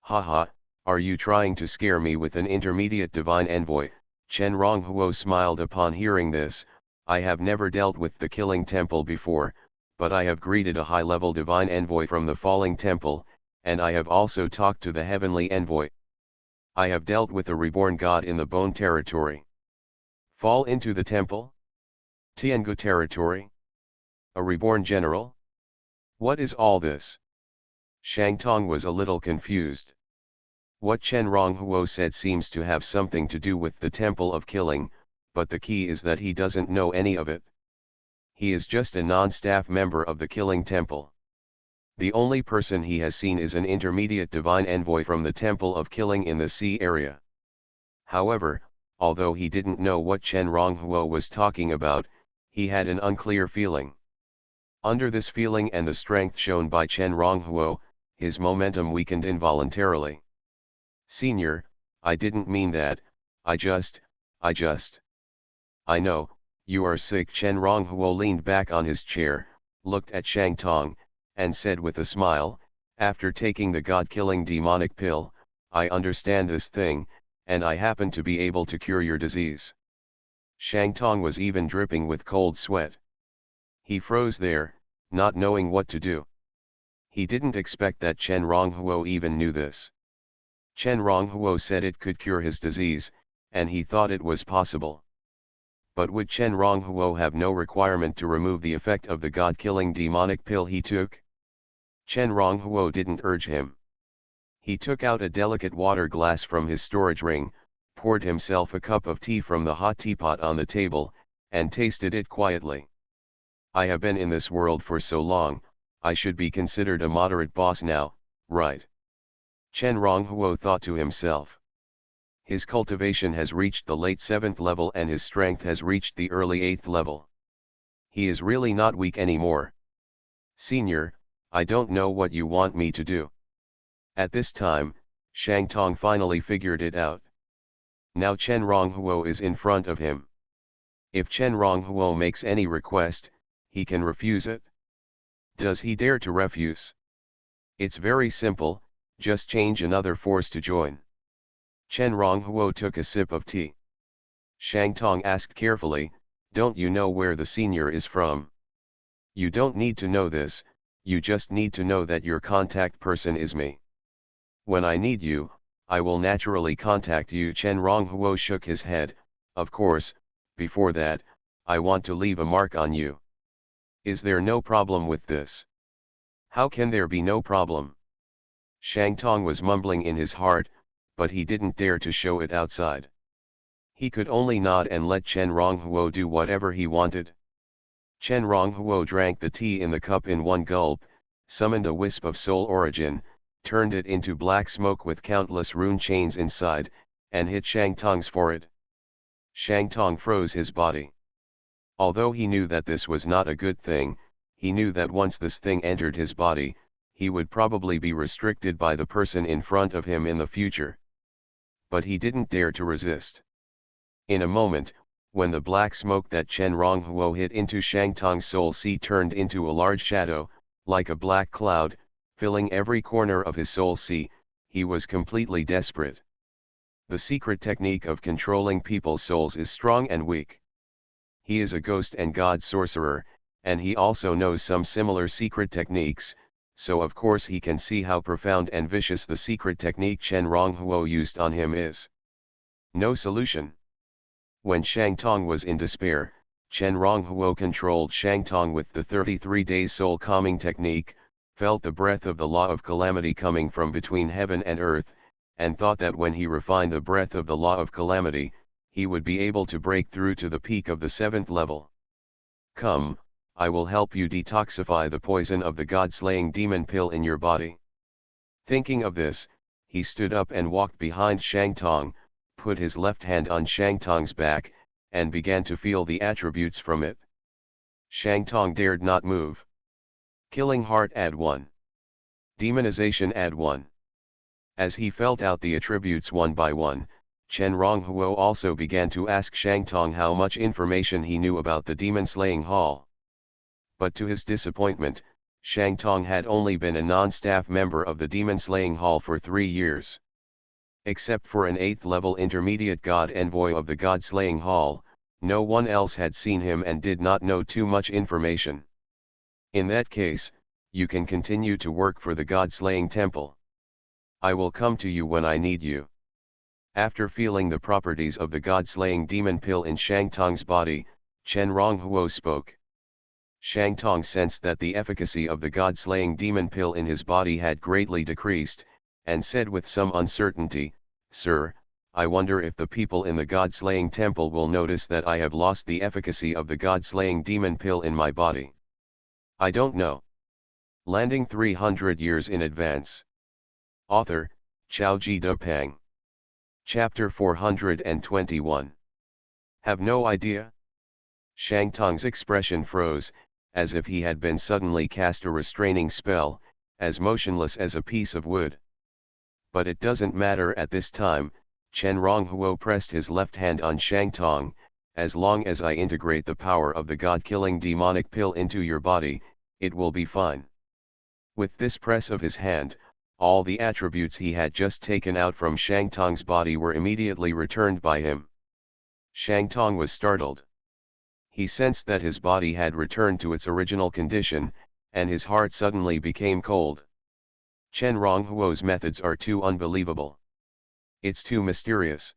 Haha, are you trying to scare me with an intermediate divine envoy? Chen Ronghuo smiled upon hearing this. I have never dealt with the Killing Temple before, but I have greeted a high-level divine envoy from the Falling Temple, and I have also talked to the Heavenly Envoy. I have dealt with a reborn god in the Bone Territory. Fall into the temple? Tiangu Territory? A reborn general? What is all this? Shang Tong was a little confused. What Chen Ronghuo said seems to have something to do with the Temple of Killing, but the key is that he doesn't know any of it. He is just a non-staff member of the Killing Temple. The only person he has seen is an intermediate divine envoy from the Temple of Killing in the sea area. However, although he didn't know what Chen Ronghuo was talking about, he had an unclear feeling. Under this feeling and the strength shown by Chen Ronghuo, his momentum weakened involuntarily. Senior, I didn't mean that, I just. I know, you are sick. Chen Ronghuo leaned back on his chair, looked at Shang Tong, and said with a smile, after taking the god-killing demonic pill, I understand this thing, and I happen to be able to cure your disease. Shang Tong was even dripping with cold sweat. He froze there, not knowing what to do. He didn't expect that Chen Ronghuo even knew this. Chen Ronghuo said it could cure his disease, and he thought it was possible. But would Chen Ronghuo have no requirement to remove the effect of the god-killing demonic pill he took? Chen Ronghuo didn't urge him. He took out a delicate water glass from his storage ring, poured himself a cup of tea from the hot teapot on the table, and tasted it quietly. I have been in this world for so long, I should be considered a moderate boss now, right? Chen Ronghuo thought to himself. His cultivation has reached the late 7th level and his strength has reached the early 8th level. He is really not weak anymore. Senior, I don't know what you want me to do. At this time, Shang Tong finally figured it out. Now Chen Ronghuo is in front of him. If Chen Ronghuo makes any request, he can refuse it. Does he dare to refuse? It's very simple, just change another force to join. Chen Ronghuo took a sip of tea. Shang Tong asked carefully, don't you know where the senior is from? You don't need to know this, you just need to know that your contact person is me. When I need you, I will naturally contact you. Chen Ronghuo shook his head. Of course, before that, I want to leave a mark on you. Is there no problem with this? How can there be no problem? Shang Tong was mumbling in his heart, but he didn't dare to show it outside. He could only nod and let Chen Ronghuo do whatever he wanted. Chen Ronghuo drank the tea in the cup in one gulp, summoned a wisp of soul origin, turned it into black smoke with countless rune chains inside, and hit Shang Tong's forehead. Shang Tong froze his body. Although he knew that this was not a good thing, he knew that once this thing entered his body, he would probably be restricted by the person in front of him in the future. But he didn't dare to resist. In a moment, when the black smoke that Chen Ronghuo hit into Shang Tong's soul sea turned into a large shadow, like a black cloud, filling every corner of his soul sea, he was completely desperate. The secret technique of controlling people's souls is strong and weak. He is a ghost and god sorcerer, and he also knows some similar secret techniques, so of course he can see how profound and vicious the secret technique Chen Ronghuo used on him is. No solution. When Shang Tong was in despair, Chen Ronghuo controlled Shang Tong with the 33 days soul calming technique, felt the breath of the law of calamity coming from between heaven and earth, and thought that when he refined the breath of the law of calamity, he would be able to break through to the peak of the 7th level. Come, I will help you detoxify the poison of the god-slaying demon pill in your body. Thinking of this, he stood up and walked behind Shang Tong, put his left hand on Shang Tong's back, and began to feel the attributes from it. Shang Tong dared not move. Killing Heart add 1. Demonization add 1. As he felt out the attributes one by one, Chen Ronghuo also began to ask Shangtong how much information he knew about the demon-slaying hall. But to his disappointment, Shangtong had only been a non-staff member of the demon-slaying hall for 3 years. Except for an 8th-level intermediate god envoy of the god-slaying hall, no one else had seen him and did not know too much information. In that case, you can continue to work for the god-slaying temple. I will come to you when I need you. After feeling the properties of the god-slaying demon pill in Shangtong's body, Chen Ronghuo spoke. Shangtong sensed that the efficacy of the god-slaying demon pill in his body had greatly decreased, and said with some uncertainty, "Sir, I wonder if the people in the god-slaying temple will notice that I have lost the efficacy of the god-slaying demon pill in my body. I don't know." Landing 300 years in advance. Author, Xiaoji Depeng. Chapter 421. Have no idea? Shangtong's expression froze, as if he had been suddenly cast a restraining spell, as motionless as a piece of wood. But it doesn't matter at this time, Chen Ronghuo pressed his left hand on Shangtong. As long as I integrate the power of the god-killing demonic pill into your body, it will be fine. With this press of his hand, all the attributes he had just taken out from Shangtong's body were immediately returned by him. Shangtong was startled. He sensed that his body had returned to its original condition, and his heart suddenly became cold. Chen Ronghuo's methods are too unbelievable. It's too mysterious.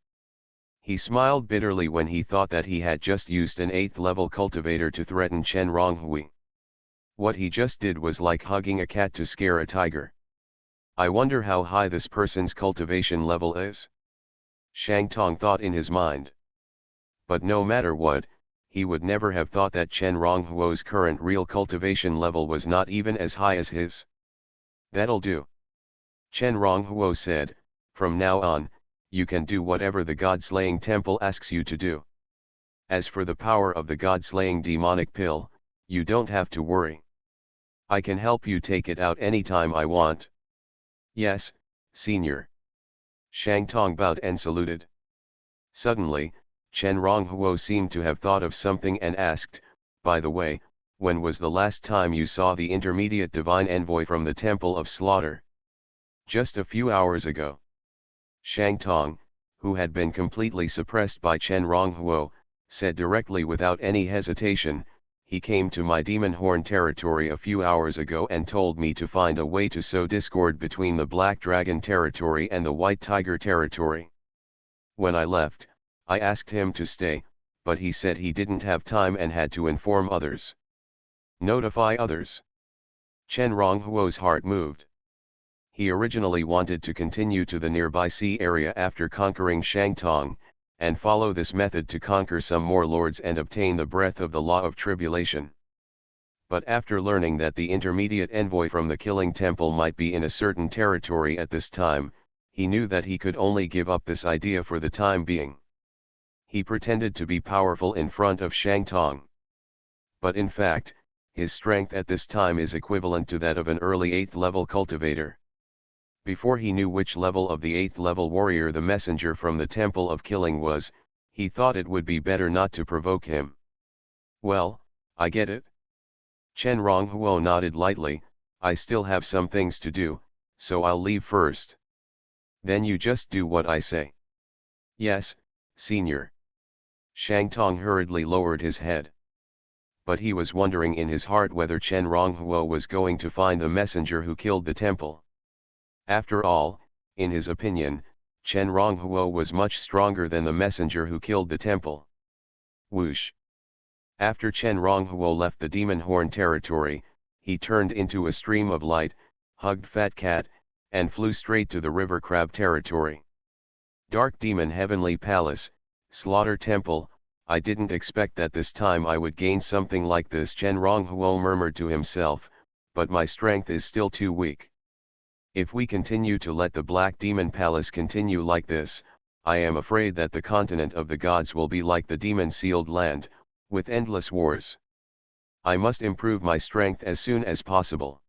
He smiled bitterly when he thought that he had just used an 8th-level cultivator to threaten Chen Ronghui. What he just did was like hugging a cat to scare a tiger. I wonder how high this person's cultivation level is? Shangtong thought in his mind. But no matter what, he would never have thought that Chen Ronghuo's current real cultivation level was not even as high as his. That'll do. Chen Ronghuo said, from now on, you can do whatever the god-slaying temple asks you to do. As for the power of the god-slaying demonic pill, you don't have to worry. I can help you take it out anytime I want. Yes, senior. Shangtong bowed and saluted. Suddenly, Chen Ronghuo seemed to have thought of something and asked, by the way, when was the last time you saw the intermediate divine envoy from the Temple of Slaughter? Just a few hours ago. Shangtong, who had been completely suppressed by Chen Ronghuo, said directly without any hesitation, he came to my demon horn territory a few hours ago and told me to find a way to sow discord between the Black Dragon territory and the White Tiger territory. When I left, I asked him to stay, but he said he didn't have time and had to inform others. Notify others. Chen Ronghuo's heart moved. He originally wanted to continue to the nearby sea area after conquering Shangtong, and follow this method to conquer some more lords and obtain the breath of the Law of Tribulation. But after learning that the intermediate envoy from the Killing Temple might be in a certain territory at this time, he knew that he could only give up this idea for the time being. He pretended to be powerful in front of Shangtong. But in fact, his strength at this time is equivalent to that of an early 8th-level cultivator. Before he knew which level of the 8th-level warrior the messenger from the Temple of Killing was, he thought it would be better not to provoke him. Well, I get it. Chen Ronghuo nodded lightly, I still have some things to do, so I'll leave first. Then you just do what I say. Yes, senior. Shangtong hurriedly lowered his head. But he was wondering in his heart whether Chen Ronghuo was going to find the messenger who killed the temple. After all, in his opinion, Chen Ronghuo was much stronger than the messenger who killed the temple. Whoosh! After Chen Ronghuo left the Demon Horn territory, he turned into a stream of light, hugged Fat Cat, and flew straight to the River Crab territory. Dark Demon Heavenly Palace, Slaughter Temple, I didn't expect that this time I would gain something like this, Chen Ronghuo murmured to himself, but my strength is still too weak. If we continue to let the Black Demon Palace continue like this, I am afraid that the continent of the gods will be like the demon-sealed land, with endless wars. I must improve my strength as soon as possible.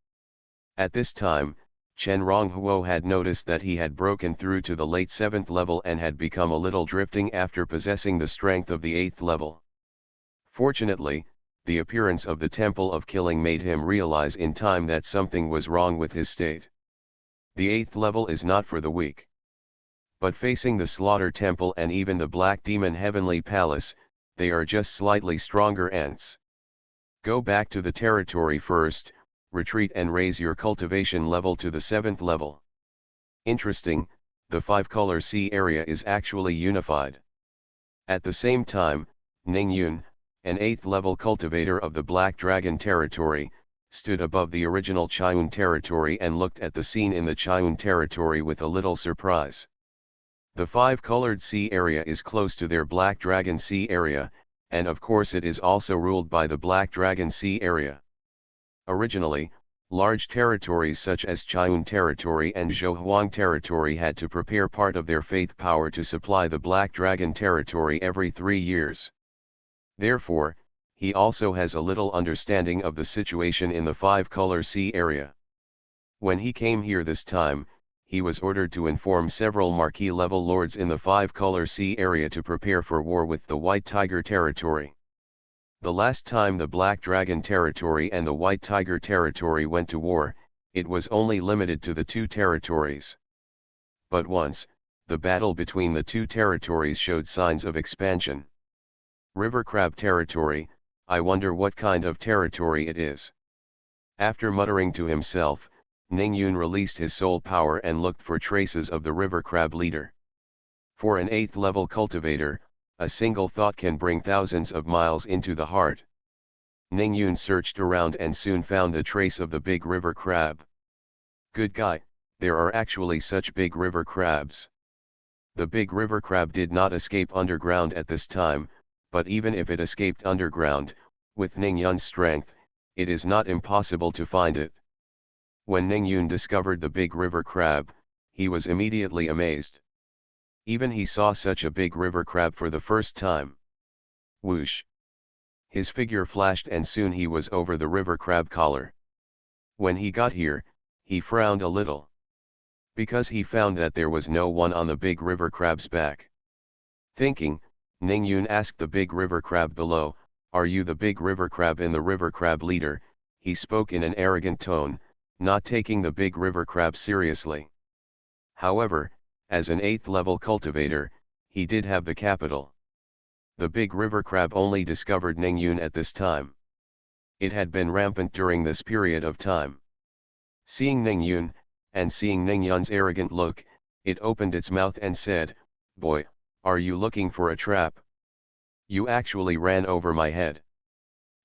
At this time, Chen Ronghuo had noticed that he had broken through to the late 7th level and had become a little drifting after possessing the strength of the 8th level. Fortunately, the appearance of the Temple of Killing made him realize in time that something was wrong with his state. The 8th level is not for the weak. But facing the Slaughter Temple and even the Black Demon Heavenly Palace, they are just slightly stronger ants. Go back to the territory first, retreat and raise your cultivation level to the 7th level. Interesting, the 5-color sea area is actually unified. At the same time, Ning Yun, an 8th level cultivator of the Black Dragon territory, stood above the original Chiun territory and looked at the scene in the Chiun territory with a little surprise. The 5-colored sea area is close to their Black Dragon sea area, and of course it is also ruled by the Black Dragon sea area. Originally, large territories such as Chiun territory and Xuanhuan territory had to prepare part of their faith power to supply the Black Dragon territory every 3 years. Therefore, he also has a little understanding of the situation in the 5-color sea area. When he came here this time, he was ordered to inform several marquis-level lords in the 5-color sea area to prepare for war with the White Tiger territory. The last time the Black Dragon territory and the White Tiger territory went to war, it was only limited to the 2 territories. But once, the battle between the 2 territories showed signs of expansion. River Crab territory, I wonder what kind of territory it is. After muttering to himself, Ning Yun released his soul power and looked for traces of the River Crab leader. For an 8th level cultivator, a single thought can bring thousands of miles into the heart. Ning Yun searched around and soon found the trace of the big river crab. Good guy, there are actually such big river crabs. The big river crab did not escape underground at this time, but even if it escaped underground, with Ning Yun's strength, it is not impossible to find it. When Ning Yun discovered the big river crab, he was immediately amazed. Even he saw such a big river crab for the first time. Whoosh! His figure flashed and soon he was over the river crab collar. When he got here, he frowned a little. Because he found that there was no one on the big river crab's back. Thinking, Ning Yun asked the big river crab below, "Are you the big river crab in the river crab leader?" He spoke in an arrogant tone, not taking the big river crab seriously. However, as an 8th level cultivator, he did have the capital. The big river crab only discovered Ning Yun at this time. It had been rampant during this period of time. Seeing Ning Yun, and seeing Ning Yun's arrogant look, it opened its mouth and said, "Boy, are you looking for a trap? You actually ran over my head."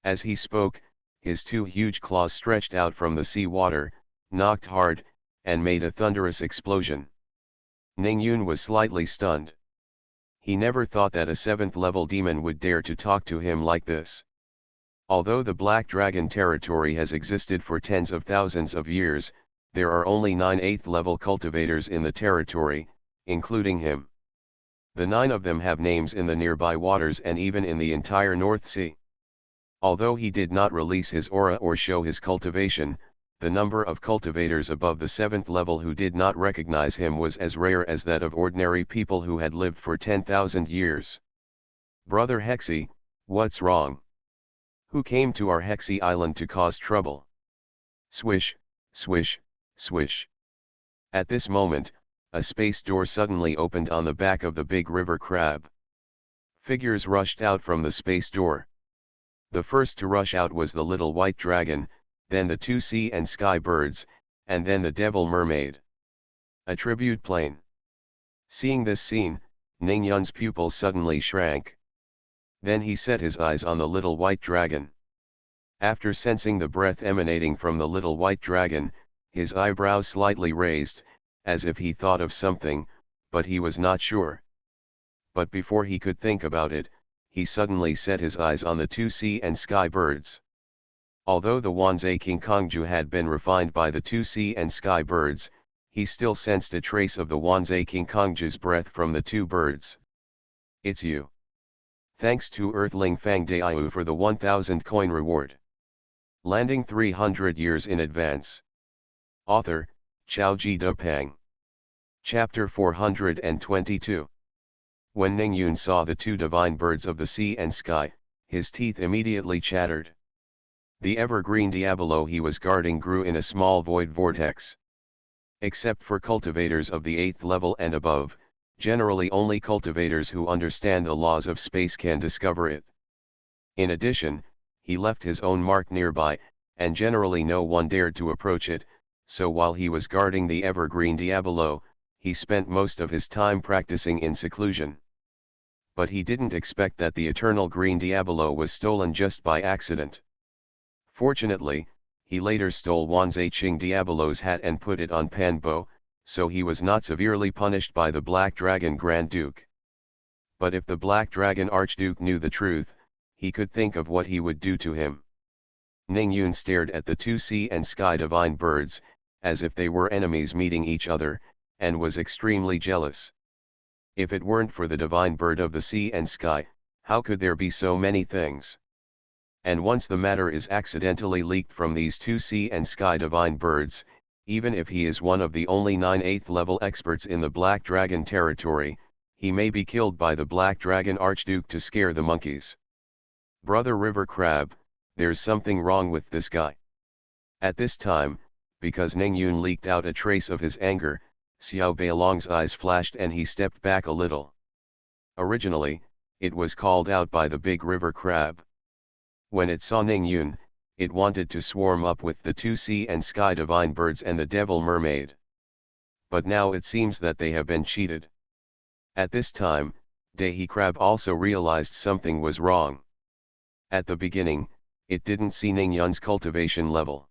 As he spoke, his 2 huge claws stretched out from the sea water, knocked hard, and made a thunderous explosion. Ning Yun was slightly stunned. He never thought that a 7th level demon would dare to talk to him like this. Although the Black Dragon territory has existed for tens of thousands of years, there are only 9 8th level cultivators in the territory, including him. The 9 of them have names in the nearby waters and even in the entire North Sea. Although he did not release his aura or show his cultivation, the number of cultivators above the 7th level who did not recognize him was as rare as that of ordinary people who had lived for 10,000 years. "Brother Hexy, what's wrong? Who came to our Hexy Island to cause trouble?" Swish, swish, swish. At this moment, a space door suddenly opened on the back of the big river crab. Figures rushed out from the space door. The first to rush out was the little white dragon, then the 2 sea and sky birds, and then the devil mermaid. A tribute plane. Seeing this scene, Ning Yun's pupils suddenly shrank. Then he set his eyes on the little white dragon. After sensing the breath emanating from the little white dragon, his eyebrows slightly raised, as if he thought of something, but he was not sure. But before he could think about it, he suddenly set his eyes on the 2 sea and sky birds. Although the Wanzai King Kongju had been refined by the 2 sea and sky birds, he still sensed a trace of the Wanzai King Kongju's breath from the 2 birds. "It's you. Thanks to Earthling Fang Daiyu for the 1000 coin reward. Landing 300 years in advance." Author, Chao Ji De Pang. Chapter 422. When Ning Yun saw the two divine birds of the sea and sky, his teeth immediately chattered. The evergreen Diablo he was guarding grew in a small void vortex. Except for cultivators of the 8th level and above, generally only cultivators who understand the laws of space can discover it. In addition, he left his own mark nearby, and generally no one dared to approach it, so while he was guarding the evergreen Diablo, he spent most of his time practicing in seclusion. But he didn't expect that the eternal green Diablo was stolen just by accident. Fortunately, he later stole Wan Zaiqing Diablo's hat and put it on Pan Bo, so he was not severely punished by the Black Dragon Grand Duke. But if the Black Dragon Archduke knew the truth, he could think of what he would do to him. Ning Yun stared at the two sea and sky divine birds, as if they were enemies meeting each other, and was extremely jealous. If it weren't for the divine bird of the sea and sky, how could there be so many things? And once the matter is accidentally leaked from these two sea and sky divine birds, even if he is one of the only 9 8th level experts in the Black Dragon territory, he may be killed by the Black Dragon Archduke to scare the monkeys. Brother River Crab, there's something wrong with this guy. At this time, because Ning Yun leaked out a trace of his anger, Xiao Beilong's eyes flashed and he stepped back a little. Originally, it was called out by the big river crab. When it saw Ning Yun, it wanted to swarm up with the two sea and sky divine birds and the devil mermaid. But now it seems that they have been cheated. At this time, Dahi Crab also realized something was wrong. At the beginning, it didn't see Ning Yun's cultivation level.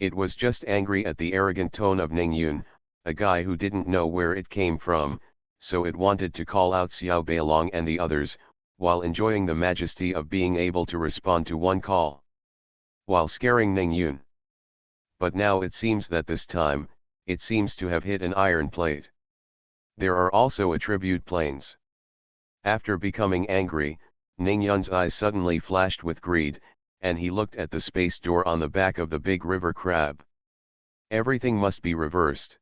It was just angry at the arrogant tone of Ning Yun, a guy who didn't know where it came from, so it wanted to call out Xiao Beilong and the others, while enjoying the majesty of being able to respond to one call, while scaring Ning Yun. But now it seems that this time, it seems to have hit an iron plate. There are also attribute planes. After becoming angry, Ning Yun's eyes suddenly flashed with greed, and he looked at the space door on the back of the big river crab. Everything must be reversed.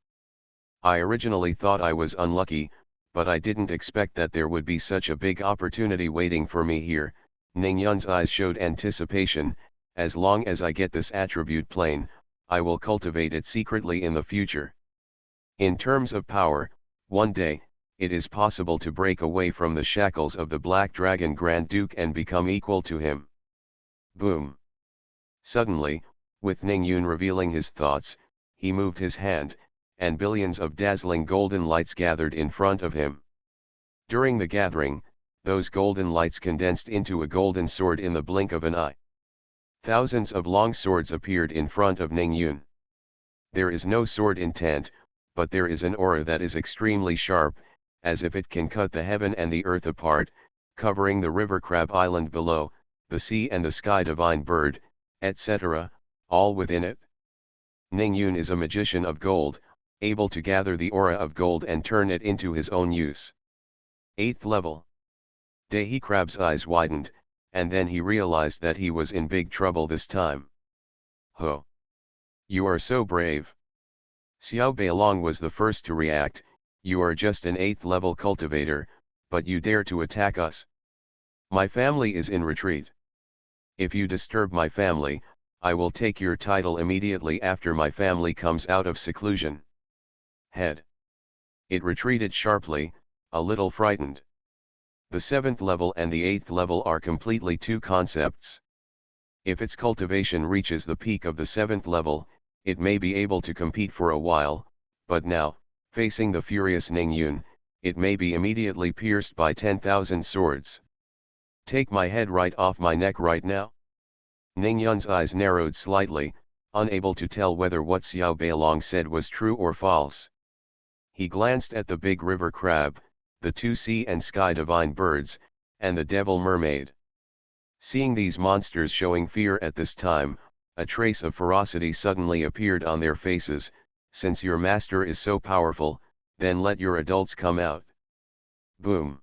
I originally thought I was unlucky, but I didn't expect that there would be such a big opportunity waiting for me here. Ning Yun's eyes showed anticipation. As long as I get this attribute plane, I will cultivate it secretly in the future. In terms of power, one day, it is possible to break away from the shackles of the Black Dragon Grand Duke and become equal to him. Boom. Suddenly, with Ning Yun revealing his thoughts, he moved his hand, and billions of dazzling golden lights gathered in front of him. During the gathering, those golden lights condensed into a golden sword in the blink of an eye. Thousands of long swords appeared in front of Ning Yun. There is no sword intent, but there is an aura that is extremely sharp, as if it can cut the heaven and the earth apart, covering the river crab island below, the sea and the sky divine bird, etc., all within it. Ning Yun is a magician of gold, able to gather the aura of gold and turn it into his own use. 8th level. Dahi Crab's eyes widened, and then he realized that he was in big trouble this time. Ho! You are so brave. Xiao Beilong was the first to react. You are just an 8th level cultivator, but you dare to attack us. My family is in retreat. If you disturb my family, I will take your title immediately after my family comes out of seclusion. Head. It retreated sharply, a little frightened. The 7th level and the 8th level are completely two concepts. If its cultivation reaches the peak of the 7th level, it may be able to compete for a while, but now, facing the furious Ning Yun, it may be immediately pierced by 10,000 swords. Take my head right off my neck right now. Ning Yun's eyes narrowed slightly, unable to tell whether what Xiao Beilong said was true or false. He glanced at the big river crab, the two sea and sky divine birds, and the devil mermaid. Seeing these monsters showing fear at this time, a trace of ferocity suddenly appeared on their faces. Since your master is so powerful, then let your adults come out. Boom.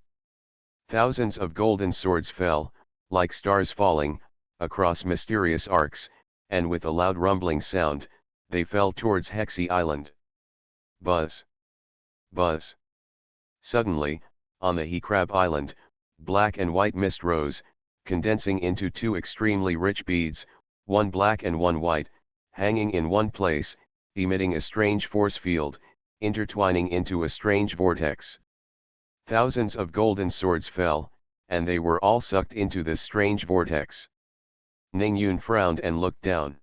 Thousands of golden swords fell, like stars falling, across mysterious arcs, and with a loud rumbling sound, they fell towards Hexy Island. Buzz. Buzz. Suddenly, on the he crab island, black and white mist rose, condensing into two extremely rich beads, one black and one white, hanging in one place, emitting a strange force field, intertwining into a strange vortex. Thousands of golden swords fell, and they were all sucked into this strange vortex. Ningyun frowned and looked down.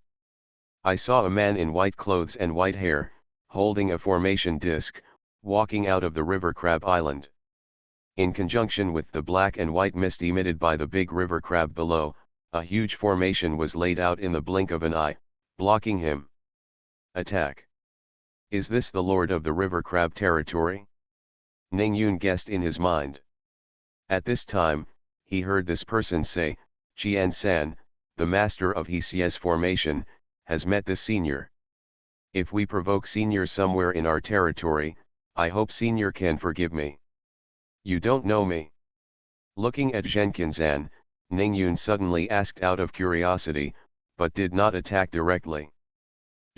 I saw a man in white clothes and white hair, holding a formation disc, walking out of the river crab island. In conjunction with the black and white mist emitted by the big river crab below, a huge formation was laid out in the blink of an eye, blocking him. Attack. Is this the lord of the river crab territory? Ningyun guessed in his mind. At this time, he heard this person say, Qian-san, the master of Hsieh's formation, has met the senior. If we provoke senior somewhere in our territory, I hope senior can forgive me. You don't know me. Looking at Zhenqianzan, Ningyun suddenly asked out of curiosity, but did not attack directly.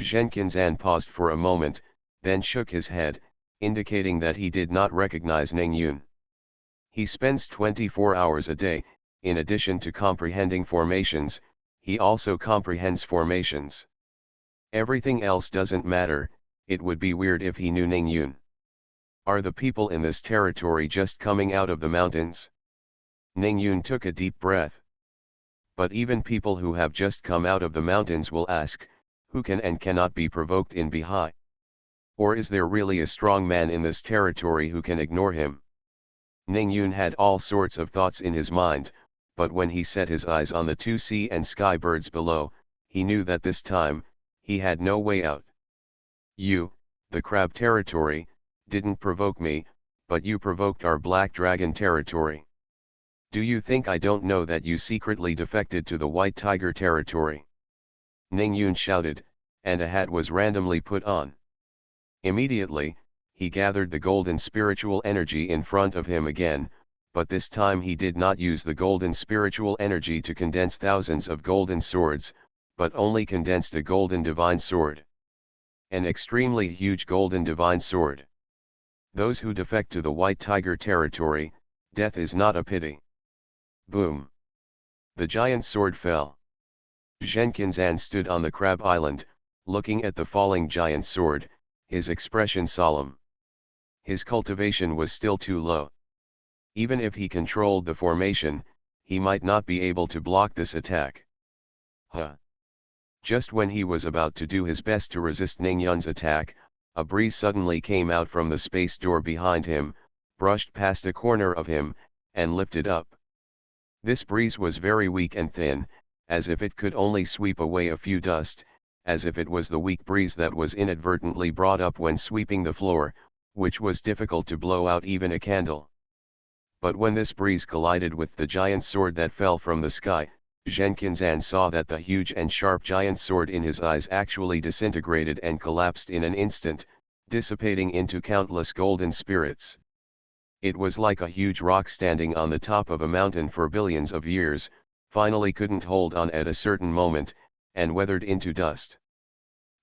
Zhenqianzan paused for a moment, then shook his head, indicating that he did not recognize Ningyun. He spends 24 hours a day, in addition to comprehending formations, he also comprehends formations. Everything else doesn't matter, it would be weird if he knew Ningyun. Are the people in this territory just coming out of the mountains? Ningyun took a deep breath. But even people who have just come out of the mountains will ask, who can and cannot be provoked in Bihai? Or is there really a strong man in this territory who can ignore him? Ningyun had all sorts of thoughts in his mind, but when he set his eyes on the two sea and sky birds below, he knew that this time, he had no way out. You, the crab territory, didn't provoke me, but you provoked our black dragon territory. Do you think I don't know that you secretly defected to the white tiger territory? Ningyun shouted, and a hat was randomly put on. Immediately, he gathered the golden spiritual energy in front of him again, but this time he did not use the golden spiritual energy to condense thousands of golden swords, but only condensed a golden divine sword. An extremely huge golden divine sword. Those who defect to the white tiger territory, death is not a pity. Boom. The giant sword fell. Zhenqianzan stood on the crab island, looking at the falling giant sword, his expression solemn. His cultivation was still too low. Even if he controlled the formation, he might not be able to block this attack. Just when he was about to do his best to resist Ningyun's attack, a breeze suddenly came out from the space door behind him, brushed past a corner of him, and lifted up. This breeze was very weak and thin, as if it could only sweep away a few dust, as if it was the weak breeze that was inadvertently brought up when sweeping the floor, which was difficult to blow out even a candle. But when this breeze collided with the giant sword that fell from the sky, Zhenqianzan saw that the huge and sharp giant sword in his eyes actually disintegrated and collapsed in an instant, dissipating into countless golden spirits. It was like a huge rock standing on the top of a mountain for billions of years, finally couldn't hold on at a certain moment, and weathered into dust.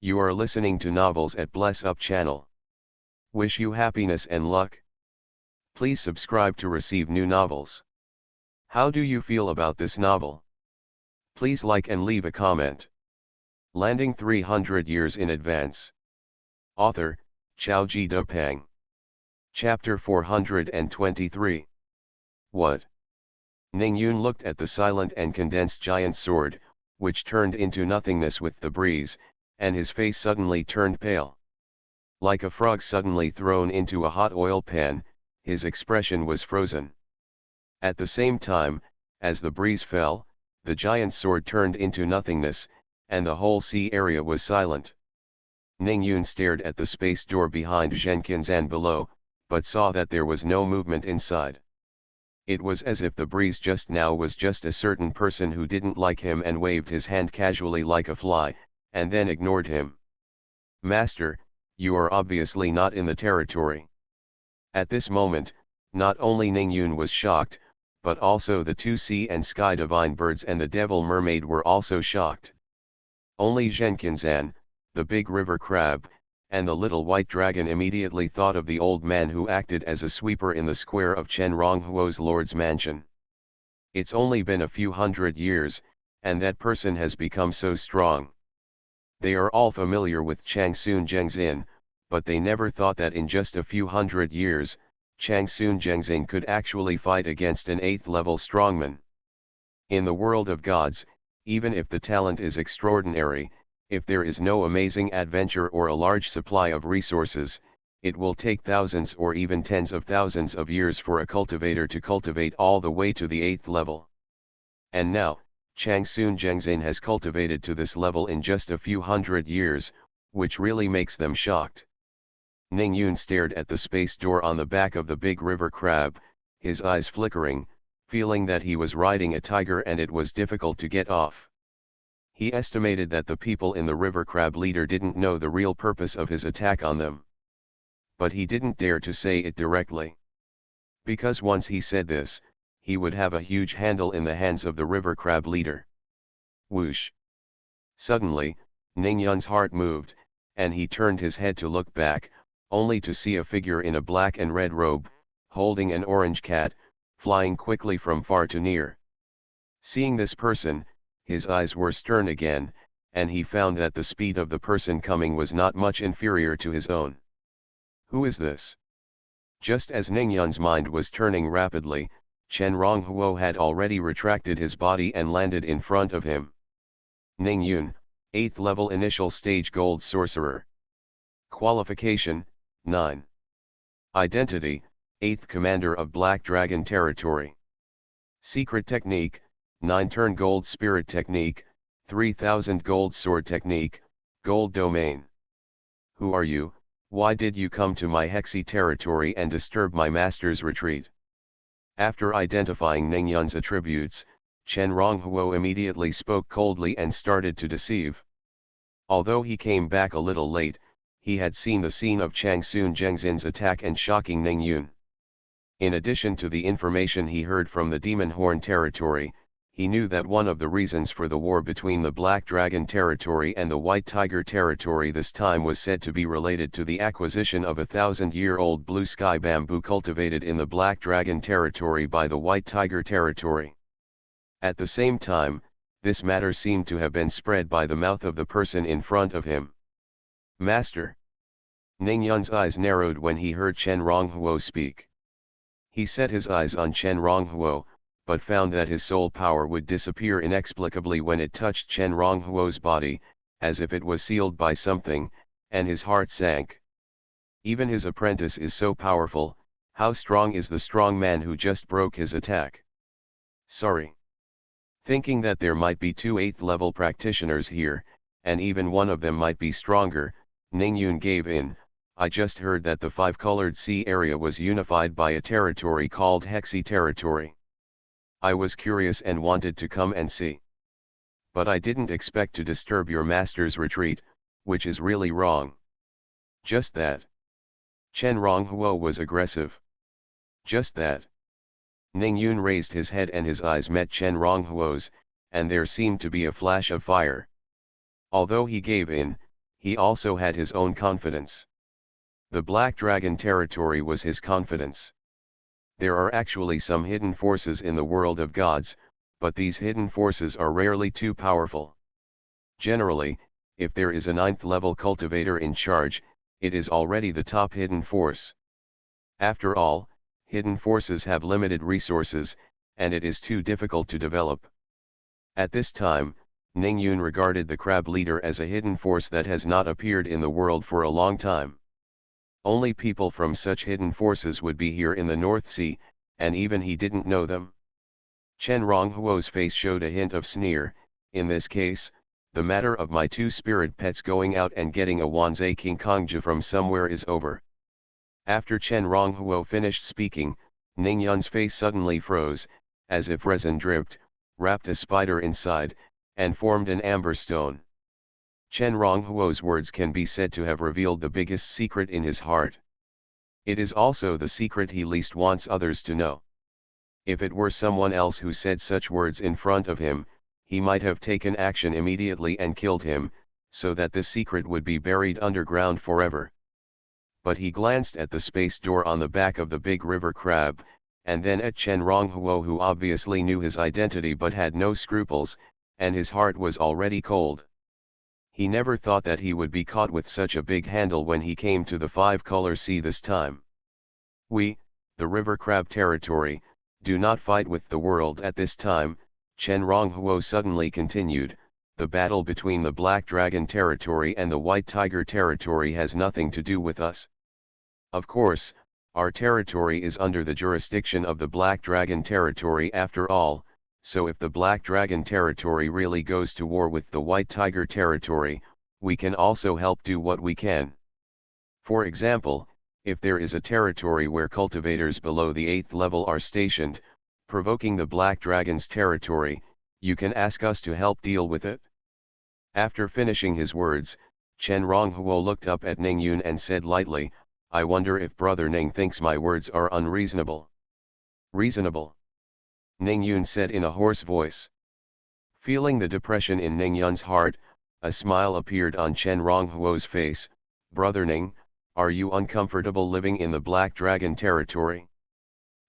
You are listening to Novels at Bless Up channel. Wish you happiness and luck. Please subscribe to receive new novels. How do you feel about this novel? Please like and leave a comment. Landing 300 years in advance. Author, Chao Ji Dupang. Chapter 423. What? Ningyun looked at the silent and condensed giant sword, which turned into nothingness with the breeze, and his face suddenly turned pale. Like a frog suddenly thrown into a hot oil pan, his expression was frozen. At the same time, as the breeze fell, the giant sword turned into nothingness, and the whole sea area was silent. Ningyun stared at the space door behind Zhenqianzan below, but saw that there was no movement inside. It was as if the breeze just now was just a certain person who didn't like him and waved his hand casually like a fly, and then ignored him. Master, you are obviously not in the territory. At this moment, not only Ningyun was shocked, but also the two sea and sky divine birds and the devil mermaid were also shocked. Only Zhenqianzan, the big river crab, and the little white dragon immediately thought of the old man who acted as a sweeper in the square of Chen Ronghuo's lord's mansion. It's only been a few hundred years, and that person has become so strong. They are all familiar with Changsun Zhengzin, but they never thought that in just a few hundred years, Changsun Zhengzin could actually fight against an 8th level strongman. In the world of gods, even if the talent is extraordinary, if there is no amazing adventure or a large supply of resources, it will take thousands or even tens of thousands of years for a cultivator to cultivate all the way to the 8th level. And now, Changsun Zhengzin has cultivated to this level in just a few hundred years, which really makes them shocked. Ning Yun stared at the space door on the back of the big river crab, his eyes flickering, feeling that he was riding a tiger and it was difficult to get off. He estimated that the people in the river crab leader didn't know the real purpose of his attack on them. But he didn't dare to say it directly. Because once he said this, he would have a huge handle in the hands of the river crab leader. Whoosh! Suddenly, Ning Yun's heart moved, and he turned his head to look back, only to see a figure in a black and red robe, holding an orange cat, flying quickly from far to near. Seeing this person, his eyes were stern again, and he found that the speed of the person coming was not much inferior to his own. Who is this? Just as Ning Yun's mind was turning rapidly, Chen Ronghuo had already retracted his body and landed in front of him. Ning Yun, 8th level initial stage gold sorcerer. Qualification, 9. Identity, 8th commander of Black Dragon Territory. Secret technique, 9 turn gold spirit technique, 3000 gold sword technique, gold domain. Who are you? Why did you come to my Hexi territory and disturb my master's retreat? After identifying Ning Yun's attributes, Chen Ronghuo immediately spoke coldly and started to deceive. Although he came back a little late, he had seen the scene of Changsun Zhengzin's attack and shocking Ning Yun. In addition to the information he heard from the Demon Horn territory, he knew that one of the reasons for the war between the Black Dragon territory and the White Tiger territory this time was said to be related to the acquisition of a 1,000-year-old blue sky bamboo cultivated in the Black Dragon territory by the White Tiger territory. At the same time, this matter seemed to have been spread by the mouth of the person in front of him. Master. Ning Yun's eyes narrowed when he heard Chen Ronghuo speak. He set his eyes on Chen Ronghuo, but found that his soul power would disappear inexplicably when it touched Chen Ronghuo's body, as if it was sealed by something, and his heart sank. Even his apprentice is so powerful, how strong is the strong man who just broke his attack? Sorry. Thinking that there might be 2 8th level practitioners here, and even one of them might be stronger, Ning Yun gave in. I just heard that the 5-colored sea area was unified by a territory called Hexi territory. I was curious and wanted to come and see. But I didn't expect to disturb your master's retreat, which is really wrong. Just that. Chen Ronghuo was aggressive. Just that. Ning Yun raised his head and his eyes met Chen Ronghuo's, and there seemed to be a flash of fire. Although he gave in, he also had his own confidence. The Black Dragon territory was his confidence. There are actually some hidden forces in the world of gods, but these hidden forces are rarely too powerful. Generally, if there is a 9th level cultivator in charge, it is already the top hidden force. After all, hidden forces have limited resources, and it is too difficult to develop. At this time, Ning Yun regarded the crab leader as a hidden force that has not appeared in the world for a long time. Only people from such hidden forces would be here in the North Sea, and even he didn't know them. Chen Ronghuo's face showed a hint of sneer. In this case, the matter of my 2 spirit pets going out and getting a Wanzai King Kongja from somewhere is over. After Chen Ronghuo finished speaking, Ning Yun's face suddenly froze, as if resin dripped, wrapped a spider inside, and formed an amber stone. Chen Ronghuo's words can be said to have revealed the biggest secret in his heart. It is also the secret he least wants others to know. If it were someone else who said such words in front of him, he might have taken action immediately and killed him, so that this secret would be buried underground forever. But he glanced at the space door on the back of the big river crab, and then at Chen Ronghuo, who obviously knew his identity but had no scruples, and his heart was already cold. He never thought that he would be caught with such a big handle when he came to the five-color sea this time. We, the river crab territory, do not fight with the world at this time, Chen Ronghuo suddenly continued. The battle between the Black Dragon territory and the White Tiger territory has nothing to do with us. Of course, our territory is under the jurisdiction of the Black Dragon territory after all, so if the Black Dragon territory really goes to war with the White Tiger territory, we can also help do what we can. For example, if there is a territory where cultivators below the 8th level are stationed, provoking the Black Dragon's territory, you can ask us to help deal with it. After finishing his words, Chen Ronghuo looked up at Ningyun and said lightly, I wonder if Brother Ning thinks my words are unreasonable. Reasonable? Ningyun said in a hoarse voice. Feeling the depression in Ningyun's heart, a smile appeared on Chen Ronghuo's face. Brother Ning, are you uncomfortable living in the Black Dragon territory?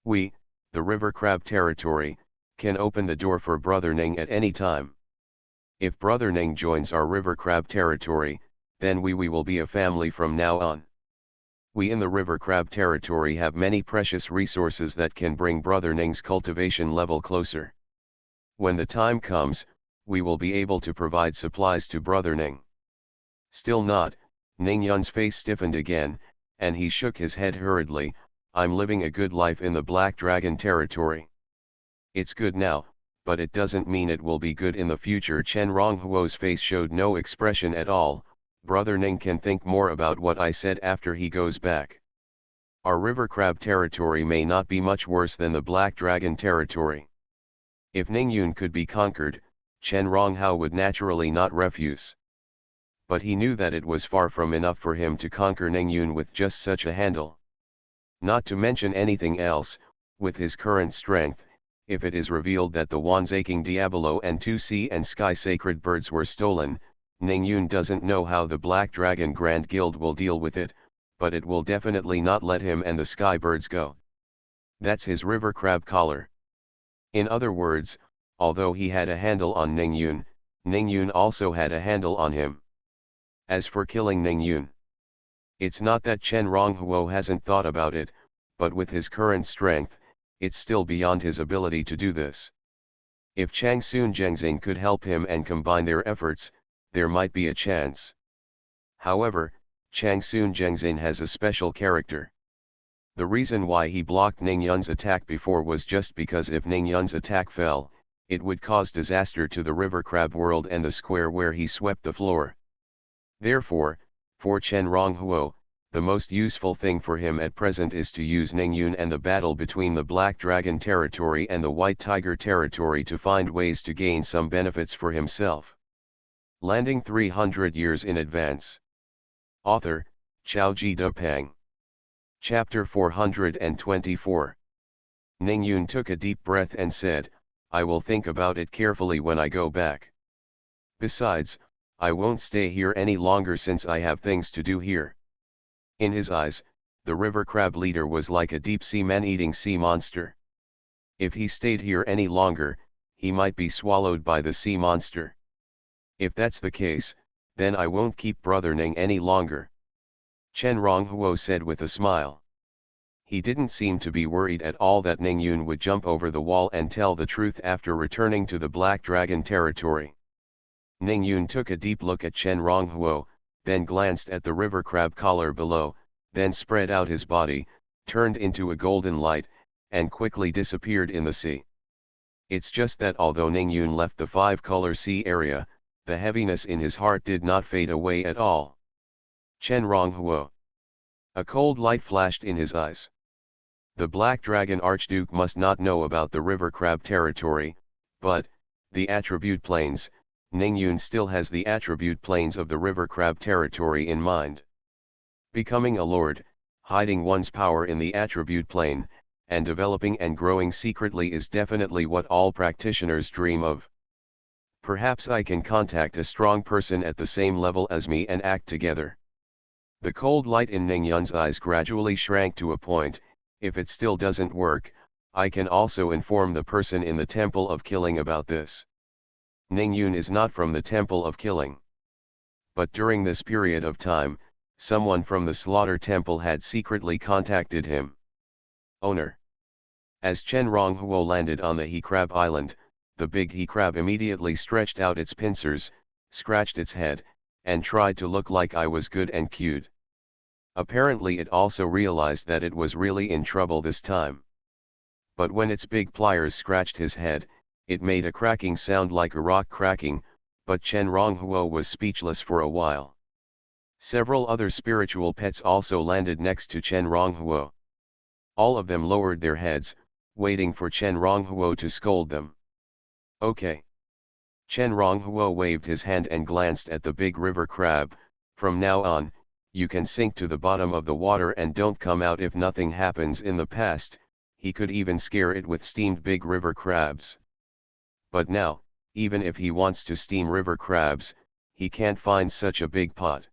We, the River Crab territory, can open the door for Brother Ning at any time. If Brother Ning joins our River Crab territory, then we will be a family from now on. We in the River Crab territory have many precious resources that can bring Brother Ning's cultivation level closer. When the time comes, we will be able to provide supplies to Brother Ning. Still not, Ningyun's face stiffened again, and he shook his head hurriedly. I'm living a good life in the Black Dragon territory. It's good now, but it doesn't mean it will be good in the future. Chen Ronghuo's face showed no expression at all. Brother Ning can think more about what I said after he goes back. Our River Crab territory may not be much worse than the Black Dragon territory. If Ningyun could be conquered, Chen Ronghuo would naturally not refuse. But he knew that it was far from enough for him to conquer Ningyun with just such a handle. Not to mention anything else, with his current strength, if it is revealed that the Wanzaking Diabolo and 2 sea and sky sacred birds were stolen, Ningyun doesn't know how the Black Dragon Grand Guild will deal with it, but it will definitely not let him and the sky birds go. That's his river crab collar. In other words, although he had a handle on Ningyun, Ningyun also had a handle on him. As for killing Ningyun, it's not that Chen Ronghuo hasn't thought about it, but with his current strength, it's still beyond his ability to do this. If Changsun Zhengxing could help him and combine their efforts, there might be a chance. However, Changsun Zhengxing has a special character. The reason why he blocked Ningyun's attack before was just because if Ningyun's attack fell, it would cause disaster to the River Crab world and the square where he swept the floor. Therefore, for Chen Ronghuo, the most useful thing for him at present is to use Ningyun and the battle between the Black Dragon territory and the White Tiger territory to find ways to gain some benefits for himself. Landing 300 years in advance. Author, Xiaoji Depeng. Chapter 424. Ningyun took a deep breath and said, I will think about it carefully when I go back. Besides, I won't stay here any longer since I have things to do here. In his eyes, the river crab leader was like a deep-sea man-eating sea monster. If he stayed here any longer, he might be swallowed by the sea monster. If that's the case, then I won't keep Brother Ning any longer. Chen Ronghuo said with a smile. He didn't seem to be worried at all that Ningyun would jump over the wall and tell the truth after returning to the Black Dragon territory. Ningyun took a deep look at Chen Ronghuo, then glanced at the river crab collar below, then spread out his body, turned into a golden light, and quickly disappeared in the sea. It's just that although Ningyun left the five-color sea area, the heaviness in his heart did not fade away at all. Chen Ronghuo. A cold light flashed in his eyes. The Black Dragon Archduke must not know about the river crab territory, but, the attribute planes, Ningyun still has the attribute planes of the river crab territory in mind. Becoming a lord, hiding one's power in the attribute plane, and developing and growing secretly is definitely what all practitioners dream of. Perhaps I can contact a strong person at the same level as me and act together. The cold light in Ning Yun's eyes gradually shrank to a point. If it still doesn't work, I can also inform the person in the Temple of Killing about this. Ning Yun is not from the Temple of Killing. But during this period of time, someone from the Slaughter Temple had secretly contacted him. Owner. As Chen Ronghuo landed on the he crab island, the big he crab immediately stretched out its pincers, scratched its head, and tried to look like I was good and cute. Apparently it also realized that it was really in trouble this time. But when its big pliers scratched his head, it made a cracking sound like a rock cracking, but Chen Ronghuo was speechless for a while. Several other spiritual pets also landed next to Chen Ronghuo. All of them lowered their heads, waiting for Chen Ronghuo to scold them. Okay. Chen Ronghuo waved his hand and glanced at the big river crab. From now on, you can sink to the bottom of the water and don't come out if nothing happens. In the past, he could even scare it with steamed big river crabs. But now, even if he wants to steam river crabs, he can't find such a big pot.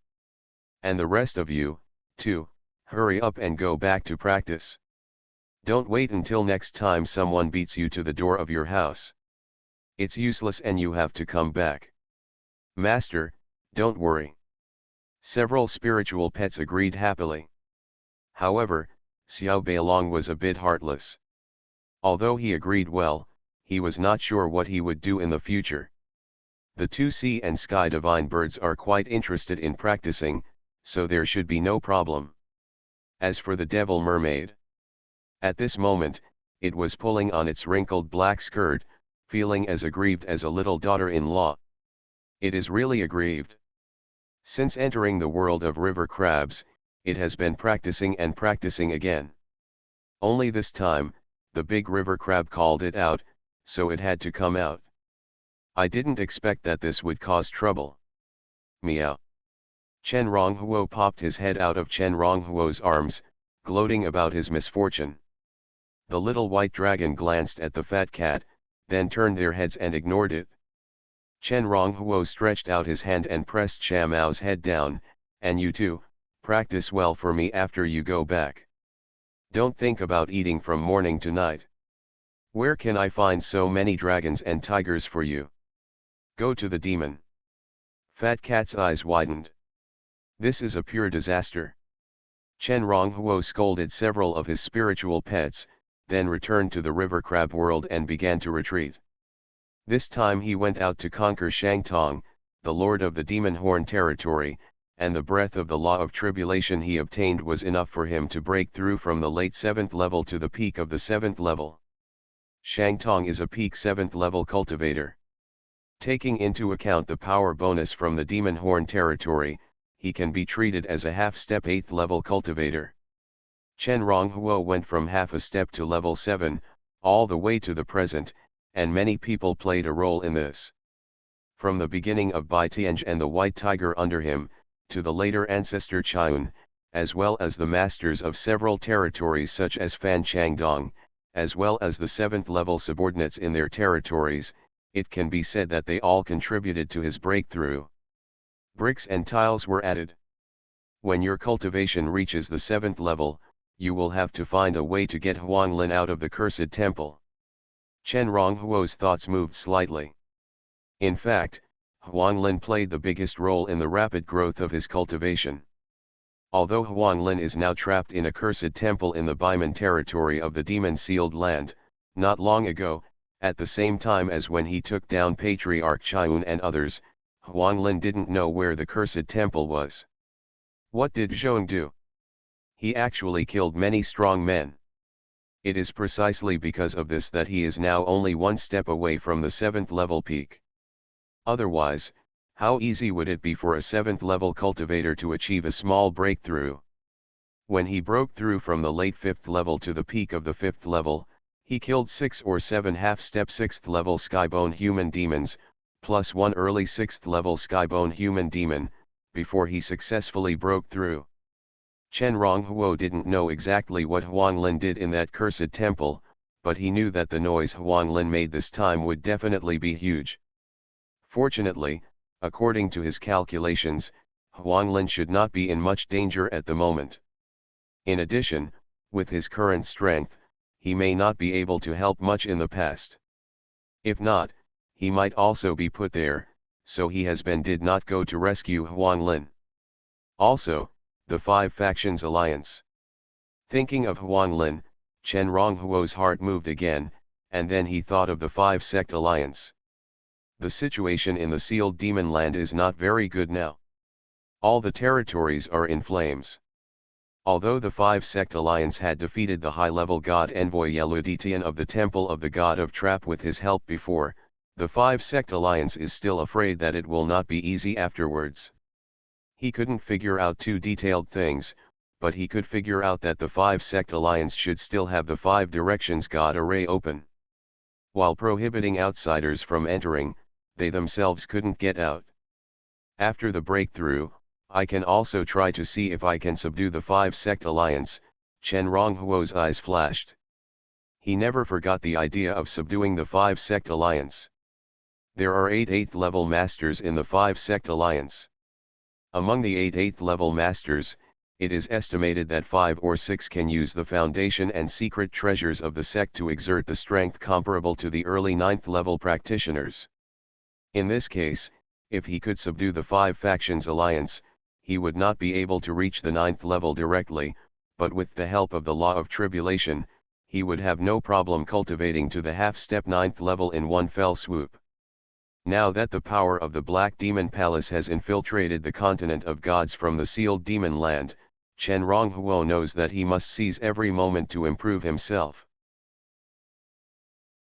And the rest of you, too, hurry up and go back to practice. Don't wait until next time someone beats you to the door of your house. It's useless and you have to come back. Master, don't worry. Several spiritual pets agreed happily. However, Xiao Beilong was a bit heartless. Although he agreed well, he was not sure what he would do in the future. The two sea and sky divine birds are quite interested in practicing, so there should be no problem. As for the devil mermaid, at this moment, it was pulling on its wrinkled black skirt, feeling as aggrieved as a little daughter-in-law. It is really aggrieved. Since entering the world of river crabs, it has been practicing and practicing again. Only this time, the big river crab called it out, so it had to come out. I didn't expect that this would cause trouble. Meow. Chen Ronghuo popped his head out of Chen Ronghuo's arms, gloating about his misfortune. The little white dragon glanced at the fat cat, then turned their heads and ignored it. Chen Ronghuo stretched out his hand and pressed Shamao's head down. And you too, practice well for me after you go back. Don't think about eating from morning to night. Where can I find so many dragons and tigers for you? Go to the demon. Fat Cat's eyes widened. This is a pure disaster. Chen Ronghuo scolded several of his spiritual pets, then returned to the river crab world and began to retreat. This time he went out to conquer Shangtong, the lord of the demon horn territory, and the breath of the law of tribulation he obtained was enough for him to break through from the late 7th level to the peak of the 7th level. Shangtong is a peak 7th level cultivator. Taking into account the power bonus from the demon horn territory, he can be treated as a half-step 8th level cultivator. Chen Ronghuo went from half a step to level 7, all the way to the present, and many people played a role in this. From the beginning of Bai Tianj and the White Tiger under him, to the later ancestor Qian, as well as the masters of several territories such as Fan Changdong, as well as the 7th level subordinates in their territories, it can be said that they all contributed to his breakthrough. Bricks and tiles were added. When your cultivation reaches the 7th level, you will have to find a way to get Huanglin out of the cursed temple. Chen Ronghuo's thoughts moved slightly. In fact, Huanglin played the biggest role in the rapid growth of his cultivation. Although Huanglin is now trapped in a cursed temple in the Baiman territory of the demon-sealed land, not long ago, at the same time as when he took down Patriarch Qian and others, Huanglin didn't know where the cursed temple was. What did Zhong do? He actually killed many strong men. It is precisely because of this that he is now only one step away from the 7th level peak. Otherwise, how easy would it be for a 7th level cultivator to achieve a small breakthrough? When he broke through from the late 5th level to the peak of the 5th level, he killed 6 or 7 half-step 6th level skyborn human demons, plus 1 early 6th level skyborn human demon, before he successfully broke through. Chen Ronghuo didn't know exactly what Huanglin did in that cursed temple, but he knew that the noise Huanglin made this time would definitely be huge. Fortunately, according to his calculations, Xuanlin should not be in much danger at the moment. In addition, with his current strength, he may not be able to help much in the past. If not, he might also be put there, so he did not go to rescue Xuanlin. Also, the Five Factions Alliance. Thinking of Xuanlin, Chen Ronghuo's heart moved again, and then he thought of the Five Sect Alliance. The situation in the sealed demon land is not very good now. All the territories are in flames. Although the Five Sect Alliance had defeated the high-level god envoy Yeluditian of the Temple of the God of Trap with his help before, the Five Sect Alliance is still afraid that it will not be easy afterwards. He couldn't figure out too detailed things, but he could figure out that the Five Sect Alliance should still have the Five Directions God array open. While prohibiting outsiders from entering, they themselves couldn't get out. After the breakthrough, I can also try to see if I can subdue the Five Sect Alliance. Chen Ronghuo's eyes flashed. He never forgot the idea of subduing the Five Sect Alliance. There are 8 8th-level masters in the Five Sect Alliance. Among the 8 8th-level masters, it is estimated that 5 or 6 can use the foundation and secret treasures of the sect to exert the strength comparable to the early 9th-level practitioners. In this case, if he could subdue the Five Factions Alliance, he would not be able to reach the 9th level directly, but with the help of the Law of Tribulation, he would have no problem cultivating to the half-step 9th level in one fell swoop. Now that the power of the Black Demon Palace has infiltrated the continent of gods from the sealed demon land, Chen Ronghuo knows that he must seize every moment to improve himself.